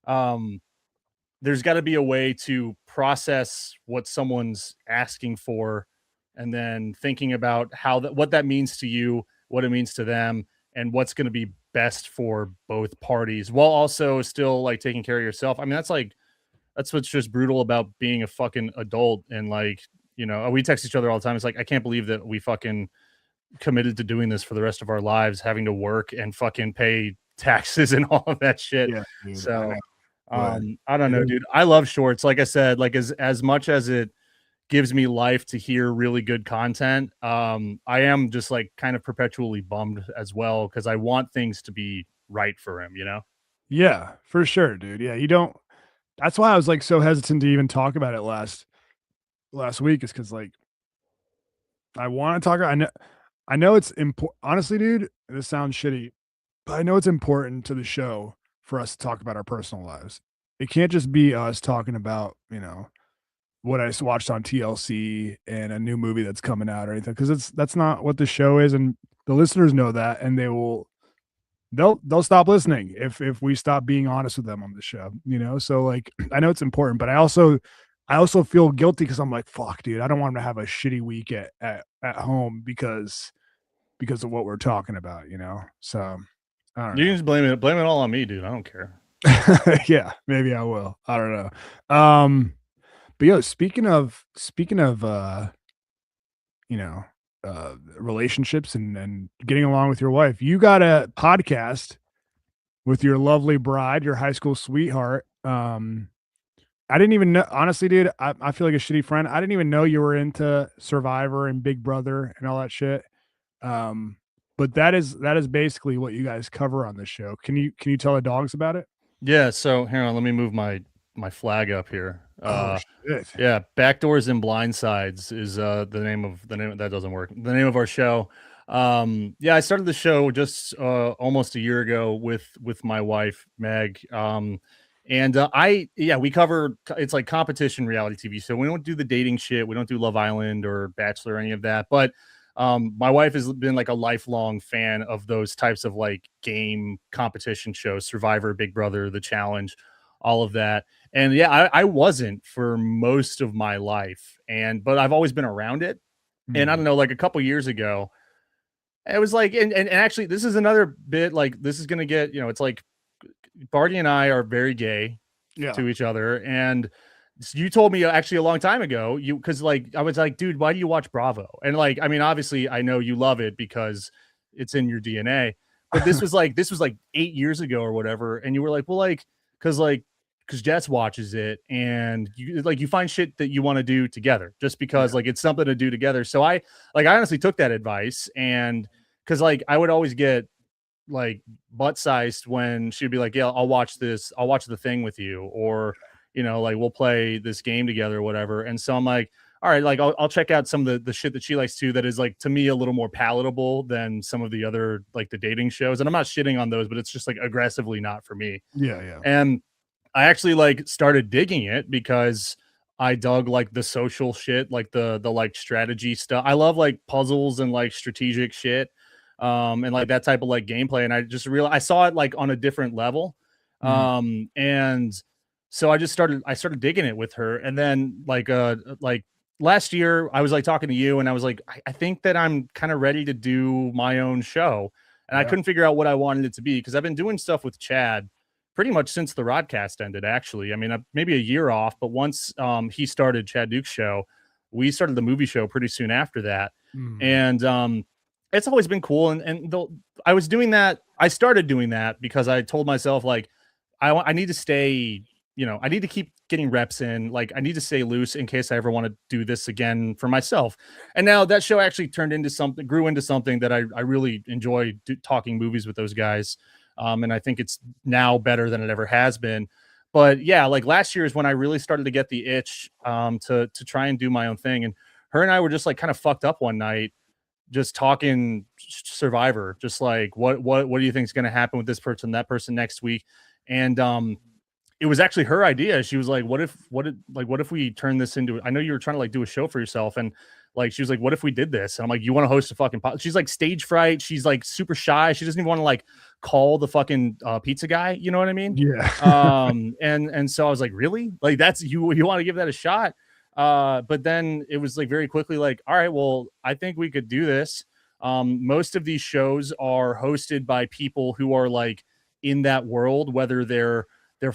there's got to be a way to process what someone's asking for and then thinking about what that means to you, what it means to them, and what's going to be best for both parties while also still like taking care of yourself. I mean, that's what's just brutal about being a fucking adult. And like, we text each other all the time. It's like, I can't believe that we fucking committed to doing this for the rest of our lives, having to work and fucking pay taxes and all of that shit. Yeah, dude, So, I I don't know, dude. I love Shorts. Like I said, like as much as it gives me life to hear really good content, I am just like kind of perpetually bummed as well because I want things to be right for him, Yeah, for sure, dude. Yeah, you don't. That's why I was like so hesitant to even talk about it last week, is because like I want to talk. I know it's important. Honestly, dude, this sounds shitty, but I know it's important to the show for us to talk about our personal lives. It can't just be us talking about what I just watched on TLC and a new movie that's coming out or anything, because that's not what the show is, and the listeners know that, and they'll stop listening if we stop being honest with them on the show, So like, I know it's important, but I also feel guilty because I'm like, fuck, dude, I don't want him to have a shitty week at home because of what we're talking about, So I don't You know. can just blame it all on me, dude. I don't care. Yeah, maybe I will. I don't know. But yo, speaking of you know, relationships and getting along with your wife, you got a podcast with your lovely bride, your high school sweetheart. I didn't even know, honestly, dude. I feel like a shitty friend. I didn't even know you were into Survivor and Big Brother and all that shit. But that is basically what you guys cover on the show. Can you tell the dogs about it? Yeah. So hang on, let me move my flag up here. Oh shit. Yeah, Backdoors and Blindsides is the name that doesn't work. The name of our show. Yeah, I started the show just almost a year ago with my wife Meg. And we cover, it's like competition reality TV. So we don't do the dating shit. We don't do Love Island or Bachelor or any of that. But my wife has been like a lifelong fan of those types of like game competition shows, Survivor, Big Brother, The Challenge, all of that. And yeah, I wasn't for most of my life, but I've always been around it. And I don't know, like a couple years ago, it was like, and actually, this is another bit, like this is gonna get, it's like Barty and I are very gay to each other, and you told me actually a long time ago, because like I was like, dude, why do you watch Bravo? And like, I mean, obviously, I know you love it because it's in your DNA, but this was like 8 years ago or whatever, and you were like, well, because Jess watches it, and you find shit that you want to do together just because like it's something to do together. So I honestly took that advice, and because like I would always get like butt sized when she'd be like, yeah, I'll watch the thing with you, or like we'll play this game together or whatever. And so I'm like, all right, like I'll check out some of the shit that she likes too, that is like to me a little more palatable than some of the other like the dating shows. And I'm not shitting on those, but it's just like aggressively not for me. Yeah. And I actually like started digging it because I dug like the social shit, like the like strategy stuff. I love like puzzles and like strategic shit, and like that type of like gameplay. And I just realized I saw it like on a different level, and so I started digging it with her. And then like last year I was like talking to you and I was like, I think that I'm kind of ready to do my own show. And I couldn't figure out what I wanted it to be because I've been doing stuff with Chad pretty much since the Rodcast ended, actually. I mean, maybe a year off, but once he started Chad Duke's show, we started the movie show pretty soon after that. And it's always been cool. And I was doing that. I started doing that because I told myself, like, I need to stay, I need to keep getting reps in. Like, I need to stay loose in case I ever want to do this again for myself. And now that show actually grew into something that I really enjoy talking movies with those guys. And I think it's now better than it ever has been. But yeah, like last year is when I really started to get the itch to try and do my own thing. And her and I were just like kind of fucked up one night, just talking Survivor, just like what do you think is going to happen with this person, that person next week? And it was actually her idea. She was like, what if we turn this into, I know you were trying to like do a show for yourself. And like, she was like, what if we did this? And I'm like, you want to host a fucking She's like stage fright. She's like super shy. She doesn't even want to like call the fucking pizza guy. You know what I mean? Yeah. And so I was like, really? Like, that's you want to give that a shot? But then it was like very quickly like, all right, well, I think we could do this. Most of these shows are hosted by people who are like in that world, whether they're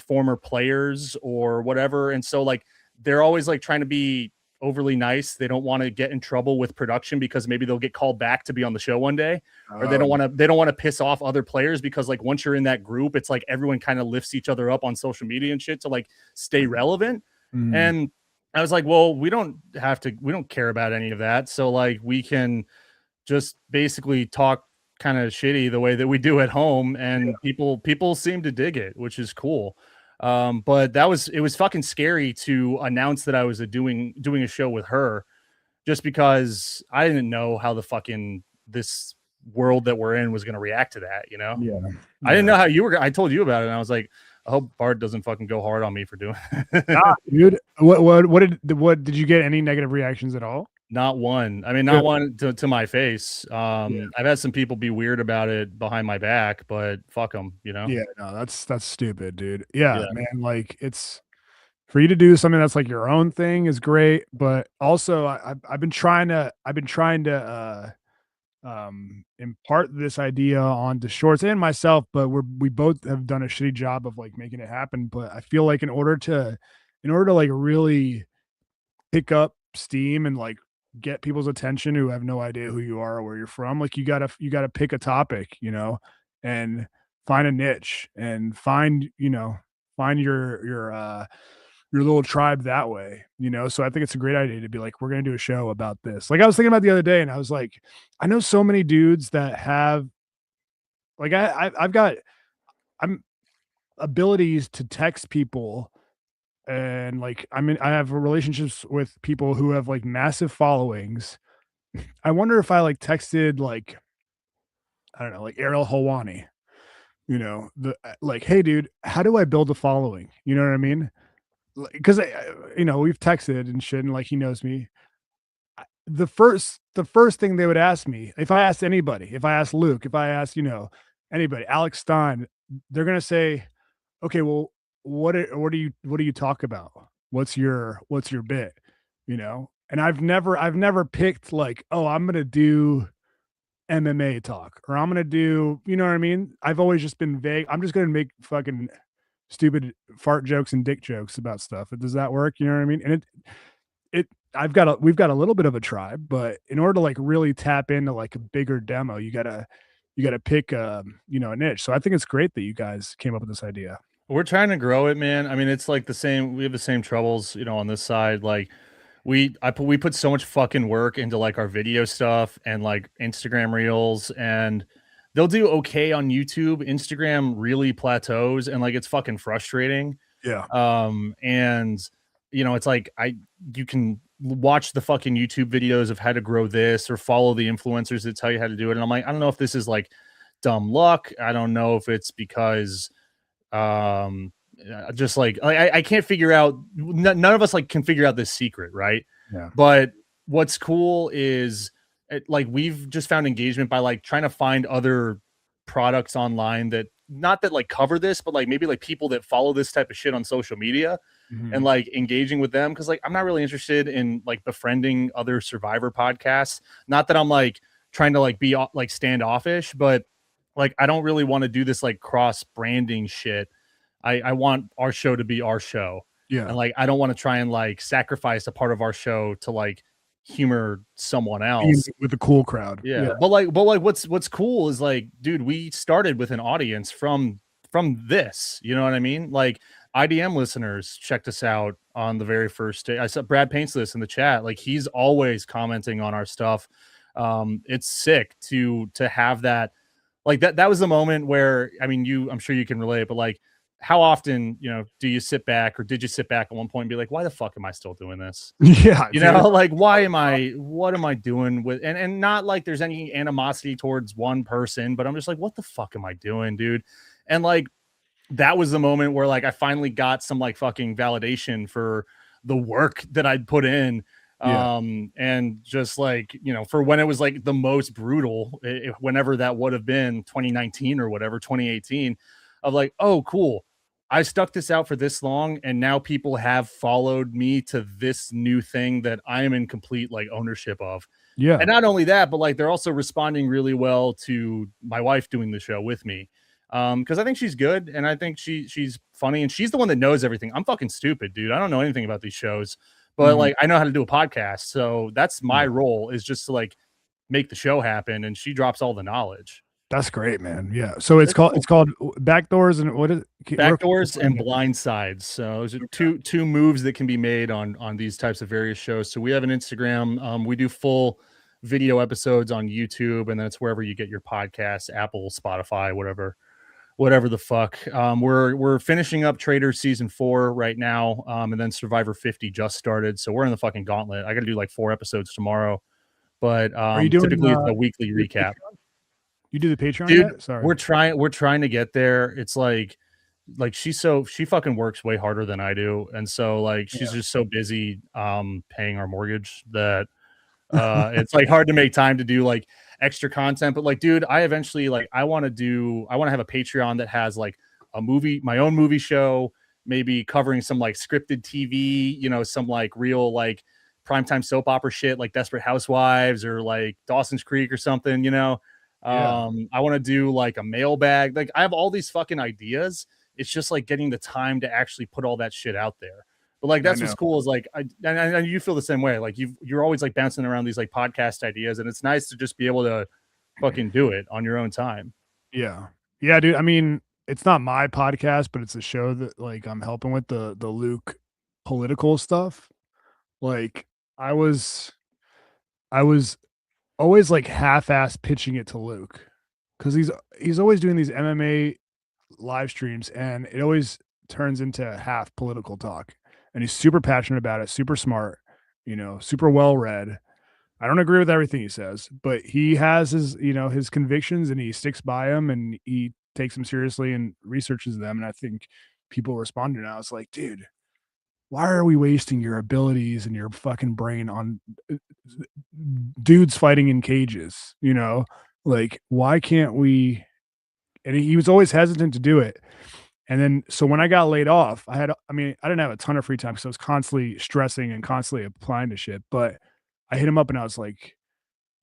former players or whatever. And so like, they're always like trying to be overly nice. They don't want to get in trouble with production because maybe they'll get called back to be on the show one day, or they don't want to piss off other players because like once you're in that group, it's like everyone kind of lifts each other up on social media and shit to like stay relevant. And I was like, well, we don't care about any of that. So like we can just basically talk kind of shitty the way that we do at home, and people seem to dig it, which is cool. But it was fucking scary to announce that I was doing a show with her, just because I didn't know how the fucking this world that we're in was going to react to that, I didn't know how you were. I told you about it and I was like, I hope Bart doesn't fucking go hard on me for doing it. Nah, dude. What did you get any negative reactions at all? Not one. I mean, not one to my face. I've had some people be weird about it behind my back, but fuck them, Yeah, no, that's stupid, dude. Yeah, man. Like, it's for you to do something that's like your own thing is great, but also I've been trying to impart this idea onto Shorts and myself, but we both have done a shitty job of like making it happen. But I feel like in order to like really pick up steam and like get people's attention who have no idea who you are or where you're from, like you gotta pick a topic, and find a niche and find your little tribe that way, So I think it's a great idea to be like, we're going to do a show about this. Like I was thinking about the other day and I was like, I know so many dudes that have like, I'm abilities to text people, and like, I have relationships with people who have like massive followings. I wonder if I like texted like, I don't know, like Ariel Helwani, like, hey dude, how do I build a following? You know what I mean? Because we've texted and shit, and like he knows me. The first thing they would ask me, if I asked anybody, if I asked Luke, if I asked anybody, Alex Stein, they're gonna say, okay, well, what do you talk about? What's your bit? And I've never picked like, oh, I'm gonna do MMA talk, or I'm gonna do, you know what I mean? I've always just been vague. I'm just gonna make fucking stupid fart jokes and dick jokes about stuff. Does that work? You know what I mean? And we've got a little bit of a tribe, but in order to like really tap into like a bigger demo, you gotta pick a niche. So I think it's great that you guys came up with this idea. We're trying to grow it, man. I mean, it's like we have the same troubles, on this side. Like we put so much fucking work into like our video stuff and like Instagram reels, and they'll do okay on YouTube. Instagram really plateaus, and like it's fucking frustrating. Yeah. And it's like you can watch the fucking YouTube videos of how to grow this or follow the influencers that tell you how to do it. And I'm like, I don't know if this is like dumb luck. I don't know if it's because just like I can't figure out, none of us like can figure out this secret, right? Yeah. But what's cool is like we've just found engagement by like trying to find other products online that not that like cover this, but like maybe like people that follow this type of shit on social media and like engaging with them. Cause like I'm not really interested in like befriending other Survivor podcasts. Not that I'm like trying to like be like standoffish, but like I don't really want to do this like cross branding shit. I want our show to be our show. Yeah. And like I don't want to try and like sacrifice a part of our show to like humor someone else with the cool crowd. yeah. But like what's cool is like, dude, we started with an audience from this, you know what I mean? Like IDM listeners checked us out on the very first day. I saw Brad Paints this in the chat. Like he's always commenting on our stuff. It's sick to have that. Like that was the moment where, I mean, I'm sure you can relate, but like how often, you know, do you sit back or did you sit back at one point and be like, why the fuck am I still doing this? Yeah. You know, like, what am I doing with, and not like there's any animosity towards one person, but I'm just like, what the fuck am I doing, dude? And like, that was the moment where like, I finally got some like fucking validation for the work that I'd put in. And just like, you know, for when it was like the most brutal, whenever that would have been 2019 or whatever, 2018 of like, oh, cool. I stuck this out for this long, and now people have followed me to this new thing that I am in complete like ownership of. Yeah. And not only that, but like they're also responding really well to my wife doing the show with me. Because I think she's good and I think she's funny and she's the one that knows everything. I'm fucking stupid, dude. I don't know anything about these shows, but like I know how to do a podcast. So that's my role, is just to like make the show happen, and she drops all the knowledge. That's great, man. Yeah. So it's called Backdoors, and what is it? Backdoors and blind sides. So those are two moves that can be made on these types of various shows. So we have an Instagram. We do full video episodes on YouTube, and then it's wherever you get your podcasts, Apple, Spotify, whatever the fuck. We're finishing up Traders season 4 right now. And then Survivor 50 just started. So we're in the fucking gauntlet. I got to do like 4 episodes tomorrow, but are you doing typically it's a weekly recap. You do the Patreon, dude? Yet? Sorry, we're trying to get there. It's like she fucking works way harder than I do, and so like she's just so busy paying our mortgage that it's like hard to make time to do like extra content. But like, dude, I eventually like I want to have a Patreon that has like my own movie show, maybe covering some like scripted TV, you know, some like real like primetime soap opera shit like Desperate Housewives or like Dawson's Creek or something, you know. I want to do like a mailbag. Like I have all these fucking ideas. It's just like getting the time to actually put all that shit out there. But like that's what's cool is like and you feel the same way. Like you're always like bouncing around these like podcast ideas, and it's nice to just be able to fucking do it on your own time. Yeah, dude. I mean, it's not my podcast, but it's a show that like I'm helping with the Luke political stuff. Like I was always like half-ass pitching it to Luke, because he's always doing these MMA live streams, and it always turns into half political talk. And he's super passionate about it, super smart, you know, super well read. I don't agree with everything he says, but he has his, you know, his convictions, and he sticks by them, and he takes them seriously and researches them. And I think people respond to it now. It's like, dude, why are we wasting your abilities and your fucking brain on dudes fighting in cages? You know, like, why can't we? And he was always hesitant to do it. And then, so when I got laid off, I didn't have a ton of free time because I was constantly stressing and constantly applying to shit. But I hit him up and I was like,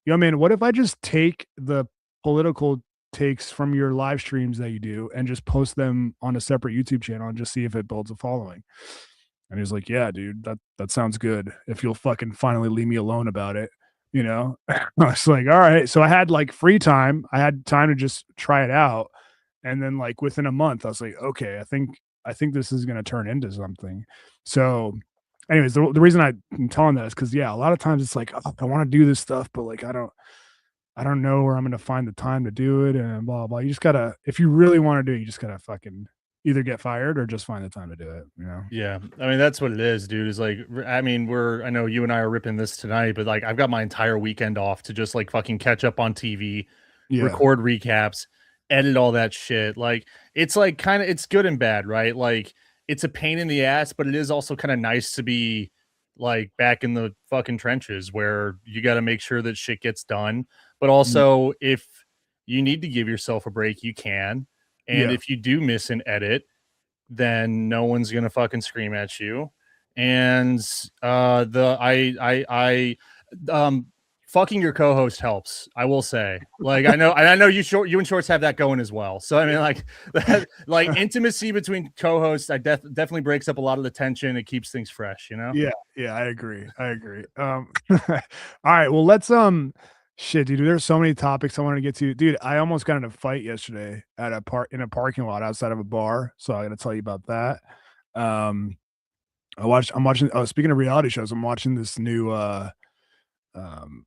yo, man, what if I just take the political takes from your live streams that you do and just post them on a separate YouTube channel and just see if it builds a following? And he was like, yeah, dude, that sounds good. If you'll fucking finally leave me alone about it, you know? I was like, all right. So I had like free time. I had time to just try it out. And then like within a month, I was like, okay, I think this is going to turn into something. So anyways, the reason I'm telling that is because, yeah, a lot of times it's like, oh, I want to do this stuff, but like, I don't know where I'm going to find the time to do it and blah, blah. You just gotta, if you really want to do it, you just gotta fucking either get fired or just find the time to do it, you know? Yeah. I mean, that's what it is, dude. Is like, I mean, I know you and I are ripping this tonight, but like, I've got my entire weekend off to just like fucking catch up on TV, record recaps, edit all that shit. Like, it's like kind of, it's good and bad, right? Like, it's a pain in the ass, but it is also kind of nice to be like back in the fucking trenches where you got to make sure that shit gets done. But also, if you need to give yourself a break. You can. And Yeah. if you do miss an edit, then no one's gonna fucking scream at you. And fucking your co-host helps, I will say. Like I know you and Shorts have that going as well. So I mean, like that, like intimacy between co-hosts, definitely breaks up a lot of the tension. It keeps things fresh, you know. Yeah, I agree. All right, well, let's shit, dude, there's so many topics I wanted to get to. Dude, I almost got in a fight yesterday at in a parking lot outside of a bar, so I got to tell you about that. I'm watching, oh, speaking of reality shows, I'm watching this new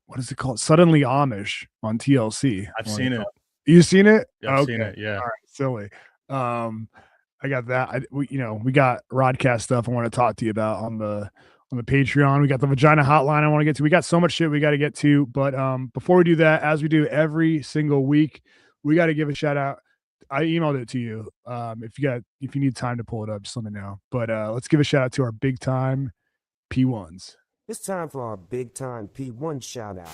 what is it called? Suddenly Amish on TLC. I've seen it. You seen it? Yeah, I've seen it. Yeah. All right, silly. I got that. We got Rodcast stuff I want to talk to you about on the Patreon. We got the vagina hotline I want to get to. We got so much shit we got to get to. But before we do that, as we do every single week, we got to give a shout out. I emailed it to you. If you need time to pull it up, just let me know. But let's give a shout out to our big time P1s. It's time for our big time P1 shout out.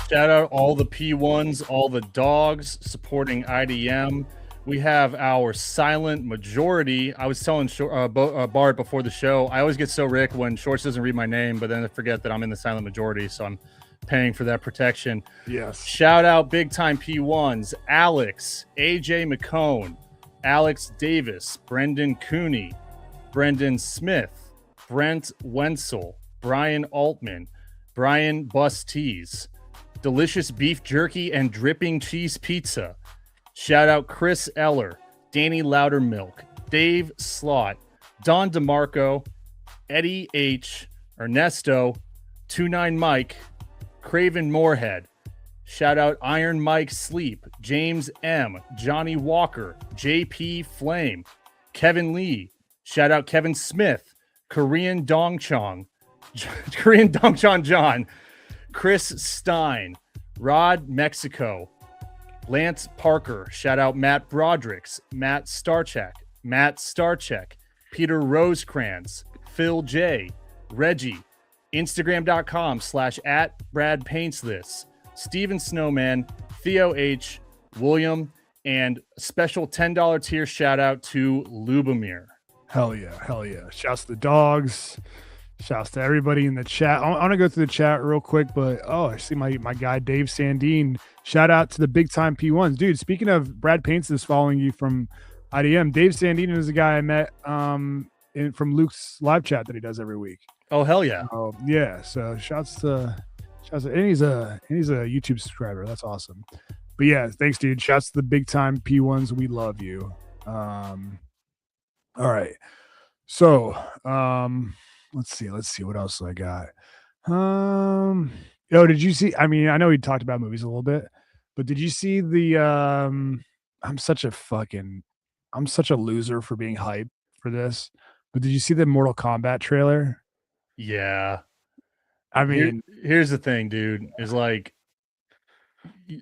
Shout out all the P1s, all the dogs supporting IDM. We have our silent majority. I was telling Bart before the show, I always get so Rick when Shorts doesn't read my name, but then I forget that I'm in the silent majority, so I'm paying for that protection. Yes. Shout out big time P1s, Alex, AJ McCone, Alex Davis, Brendan Cooney, Brendan Smith, Brent Wenzel, Brian Altman, Brian Bustees, Delicious Beef Jerky and Dripping Cheese Pizza. Shout out Chris Eller, Danny Loudermilk, Dave Slott, Don DeMarco, Eddie H, Ernesto, 29 Mike, Craven Moorhead. Shout out Iron Mike Sleep, James M, Johnny Walker, JP Flame, Kevin Lee. Shout out Kevin Smith, Korean Dongchong John, Chris Stein, Rod Mexico, Lance Parker. Shout out Matt Brodricks, Matt Starchek, Peter Rosecrans, Phil J, Reggie, Instagram.com/@BradPaintsThis, Steven Snowman, Theo H, William, and a special $10 tier shout out to Lubomir. Hell yeah. Shouts to the dogs. Shouts to everybody in the chat. I want to go through the chat real quick, but I see my guy Dave Sandine. Shout out to the big time P1s. Dude, speaking of Brad Paints is following you from IDM. Dave Sandine is a guy I met from Luke's live chat that he does every week. Oh, hell yeah. Yeah. So shouts to and he's a YouTube subscriber. That's awesome. But yeah, thanks, dude. Shouts to the big time P1s. We love you. All right. So, let's see what else I got. Did you see, I mean, I know we talked about movies a little bit, but did you see the I'm such a loser for being hyped for this, but did you see the Mortal Kombat trailer? Yeah. I mean, here's the thing, dude, is like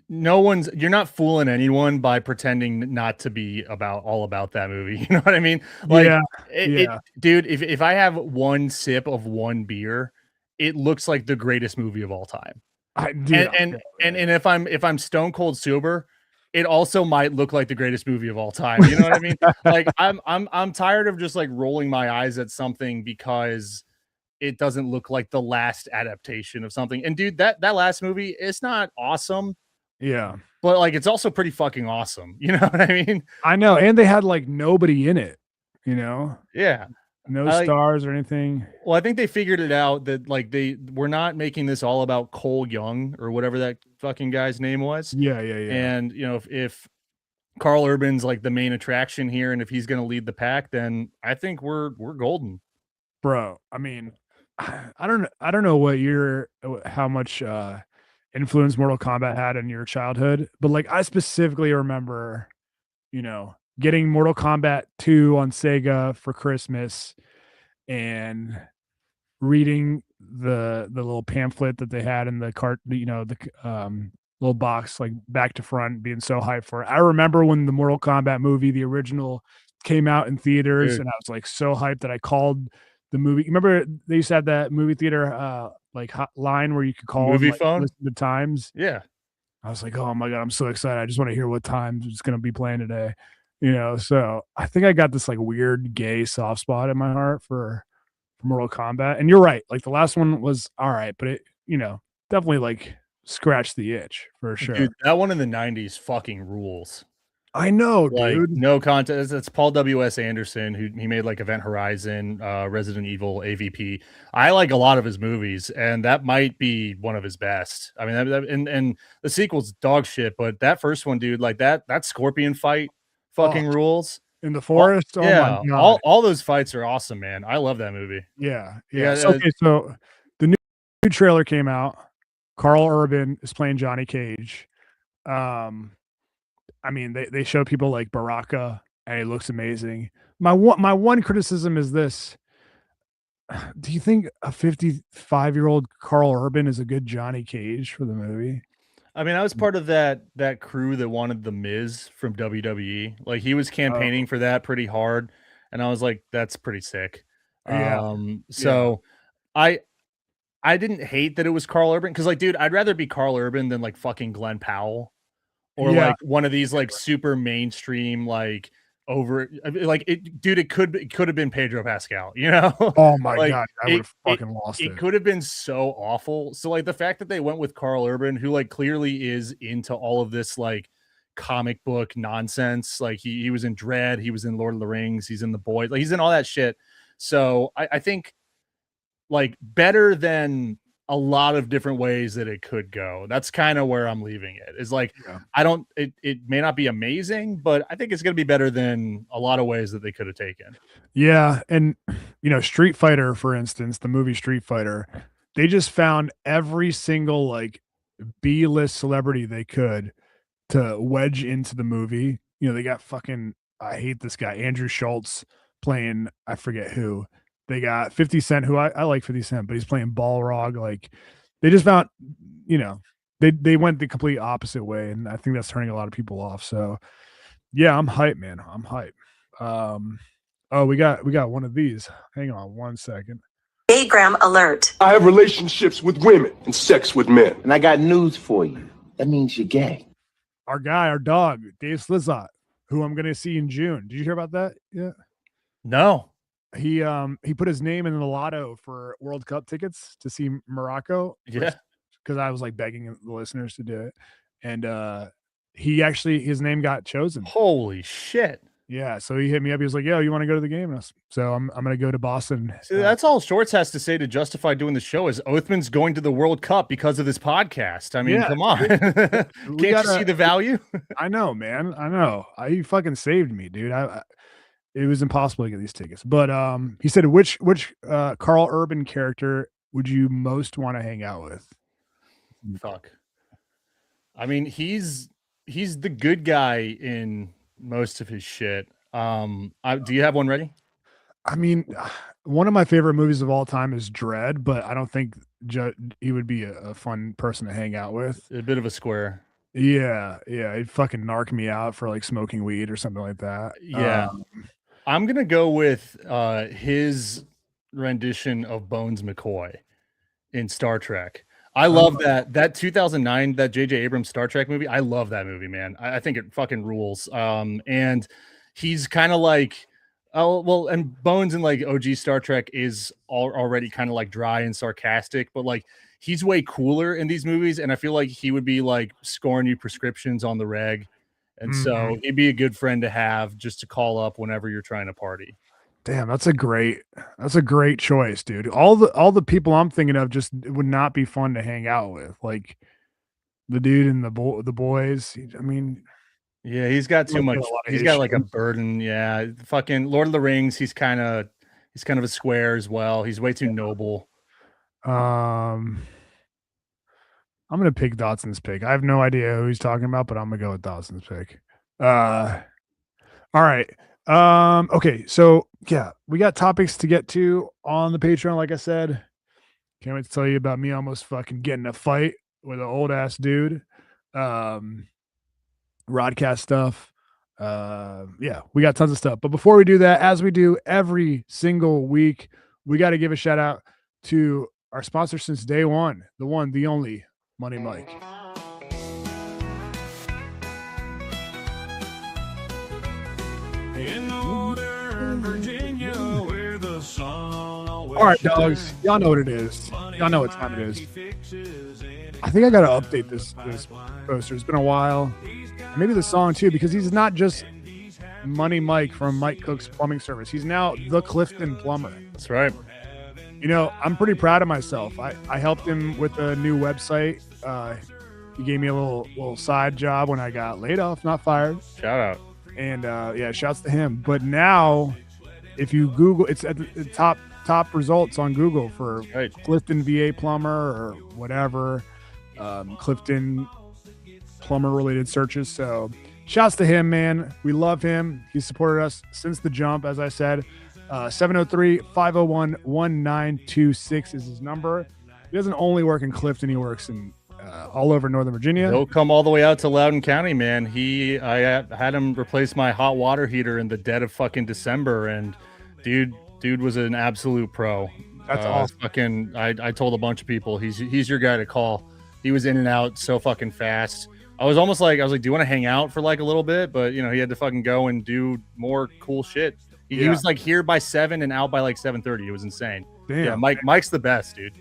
you're not fooling anyone by pretending not to be all about that movie. You know what I mean? Like, dude, if I have one sip of one beer, it looks like the greatest movie of all time. And if I'm stone cold sober, it also might look like the greatest movie of all time. You know what I mean? Like I'm tired of just like rolling my eyes at something because it doesn't look like the last adaptation of something. And dude, that last movie, it's not awesome. Yeah. But like it's also pretty fucking awesome. You know what I mean? I know. And they had like nobody in it, you know? Yeah. No stars or anything. Well, I think they figured it out that like they were not making this all about Cole Young or whatever that fucking guy's name was. Yeah. And you know, if Carl Urban's like the main attraction here, and if he's gonna lead the pack, then I think we're golden. Bro, I mean, I don't know how much influence Mortal Kombat had in your childhood, but like I specifically remember, you know, getting Mortal Kombat 2 on Sega for Christmas and reading the little pamphlet that they had in the little box, like back to front, being so hyped for it. I remember when the Mortal Kombat movie, the original, came out in theaters, and I was like so hyped that I called the movie. Remember they used to have that movie theater like hotline where you could call movie and, like, phone, listen to times. Yeah. I was like, oh my God, I'm so excited. I just want to hear what time it's going to be playing today. So I think I got this like weird gay soft spot in my heart for Mortal Kombat. And you're right. Like the last one was all right, but it, definitely like scratched the itch for sure. Dude, that one in the 90s fucking rules. I know, Like, dude. no contest. It's Paul W.S. Anderson, who he made like Event Horizon, Resident Evil, AVP. I like a lot of his movies, and that might be one of his best. I mean, and the sequel's dog shit, but that first one, dude, like that Scorpion fight fucking rules. In the forest. Oh yeah, my God. all those fights are awesome, man. I love that movie. Yeah. Yeah, Okay, so the new trailer came out. Carl Urban is playing Johnny Cage. I mean, they show people like Baraka, and it looks amazing. My one criticism is this: do you think a 55-year-old Carl Urban is a good Johnny Cage for the movie? I mean, I was part of that crew that wanted the Miz from WWE. Like he was campaigning for that pretty hard, and I was like, that's pretty sick. Yeah. So I didn't hate that it was Carl Urban because, like, dude, I'd rather be Carl Urban than like fucking Glenn Powell or like one of these like super mainstream like like it, dude. It could have been Pedro Pascal, Oh my like, God, I would have fucking lost it. It could have been so awful. So like the fact that they went with Carl Urban, who like clearly is into all of this like comic book nonsense. Like he was in Dread, he was in Lord of the Rings, he's in The Boys, like he's in all that shit. So I think like better than a lot of different ways that it could go. That's kind of where I'm leaving it. Is like it may not be amazing, but I think it's going to be better than a lot of ways that they could have taken. Yeah, and Street Fighter, for instance, the movie Street Fighter, they just found every single like B-list celebrity they could to wedge into the movie. They got fucking, I hate this guy, Andrew Schultz playing, I forget who. They got 50 Cent, who I like 50 Cent, but he's playing Balrog. Like they just found, they went the complete opposite way, and I think that's turning a lot of people off. So yeah, I'm hyped, man. I'm hyped. Oh, we got one of these. Hang on one second. Gaygram alert. I have relationships with women and sex with men. And I got news for you. That means you're gay. Our dog, Dave Slizot, who I'm gonna see in June. Did you hear about that? Yeah. No. He put his name in the lotto for World Cup tickets to see Morocco. Yeah. Because I was like begging the listeners to do it. And his name got chosen. Holy shit. Yeah, so he hit me up. He was like, "Yo, you want to go to the game?" So I'm gonna go to Boston. See, that's all Shorts has to say to justify doing the show is Oathman's going to the World Cup because of this podcast. I mean, come on, can't you see the value? I know, man. I know. He fucking saved me, dude. It was impossible to get these tickets. But he said, which Carl Urban character would you most want to hang out with? Fuck. I mean, he's the good guy in most of his shit. Do you have one ready? I mean, one of my favorite movies of all time is Dread, but I don't think he would be a fun person to hang out with. A bit of a square. Yeah, he'd fucking narc me out for like smoking weed or something like that. Yeah. I'm gonna go with his rendition of Bones McCoy in Star Trek. I love that 2009, that J.J. Abrams Star Trek movie. I love that movie, man. I think it fucking rules. And he's kind of like, and Bones in like OG Star Trek is already kind of like dry and sarcastic, but like he's way cooler in these movies. And I feel like he would be like scoring you prescriptions on the reg. And so he'd be a good friend to have just to call up whenever you're trying to party. Damn, that's a great choice, dude. All the people I'm thinking of just would not be fun to hang out with. Like the dude and the boys. I mean, yeah, he's got too much. He's got like a burden. Yeah, fucking Lord of the Rings. He's kind of a square as well. He's way too noble. I'm gonna pick Dotson's pick. I have no idea who he's talking about, but I'm gonna go with Dotson's pick. All right. Okay, so yeah, we got topics to get to on the Patreon. Like I said, can't wait to tell you about me almost fucking getting a fight with an old ass dude. Rodcast stuff. Yeah, we got tons of stuff. But before we do that, as we do every single week, we got to give a shout out to our sponsor since day one, the one, the only, Money Mike. All right, dogs. Y'all know what it is. Y'all know what time it is. I think I got to update this poster. It's been a while. Maybe the song too, because he's not just Money Mike from Mike Cook's Plumbing Service. He's now the Clifton Plumber. That's right. You know, I'm pretty proud of myself. I helped him with a new website. He gave me a little side job when I got laid off, not fired. Shout out. And yeah, shouts to him. But now, if you Google, it's at the top results on Google for Clifton VA plumber or whatever, Clifton plumber related searches. So shouts to him, man. We love him. He's supported us since the jump, as I said. 703-501-1926 is his number. He doesn't only work in Clifton, he works in all over Northern Virginia. He'll come all the way out to Loudoun County, man. I had him replace my hot water heater in the dead of fucking December, and dude was an absolute pro. That's awesome. I told a bunch of people he's your guy to call. He was in and out so fucking fast. I was like, do you want to hang out for like a little bit? But you know, he had to fucking go and do more cool shit. He was like here by 7 and out by like 7:30. It was insane. Damn. Yeah, Mike's the best, dude.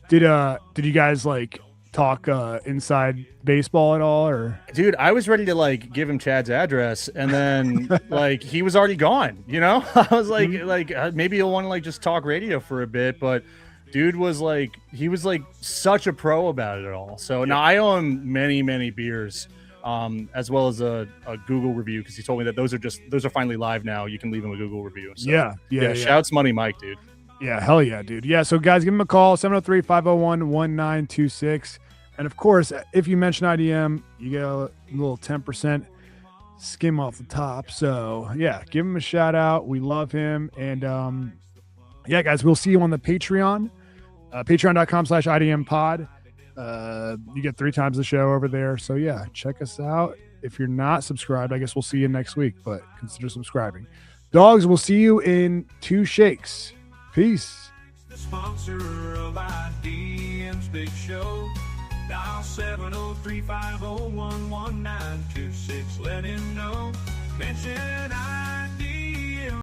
Did you guys like talk inside baseball at all, or? Dude, I was ready to like give him Chad's address, and then like he was already gone. You know, I was like maybe he'll want to like just talk radio for a bit, but dude was like such a pro about it all. So now I owe him many beers. As well as a Google review, because he told me that those are finally live now. You can leave him a Google review. So, yeah. Shouts Money Mike, dude. Yeah, hell yeah, dude. Yeah, so guys, give him a call, 703-501-1926. And of course, if you mention IDM, you get a little 10% skim off the top. So yeah, give him a shout out. We love him. And yeah, guys, we'll see you on the Patreon, patreon.com/IDM pod. You get 3 times the show over there. So yeah, check us out. If you're not subscribed, I guess we'll see you next week, but consider subscribing. Dogs, we'll see you in 2 shakes. Peace. The sponsor of IDM's big show. Dial 703-501-1926. Let him know. Mention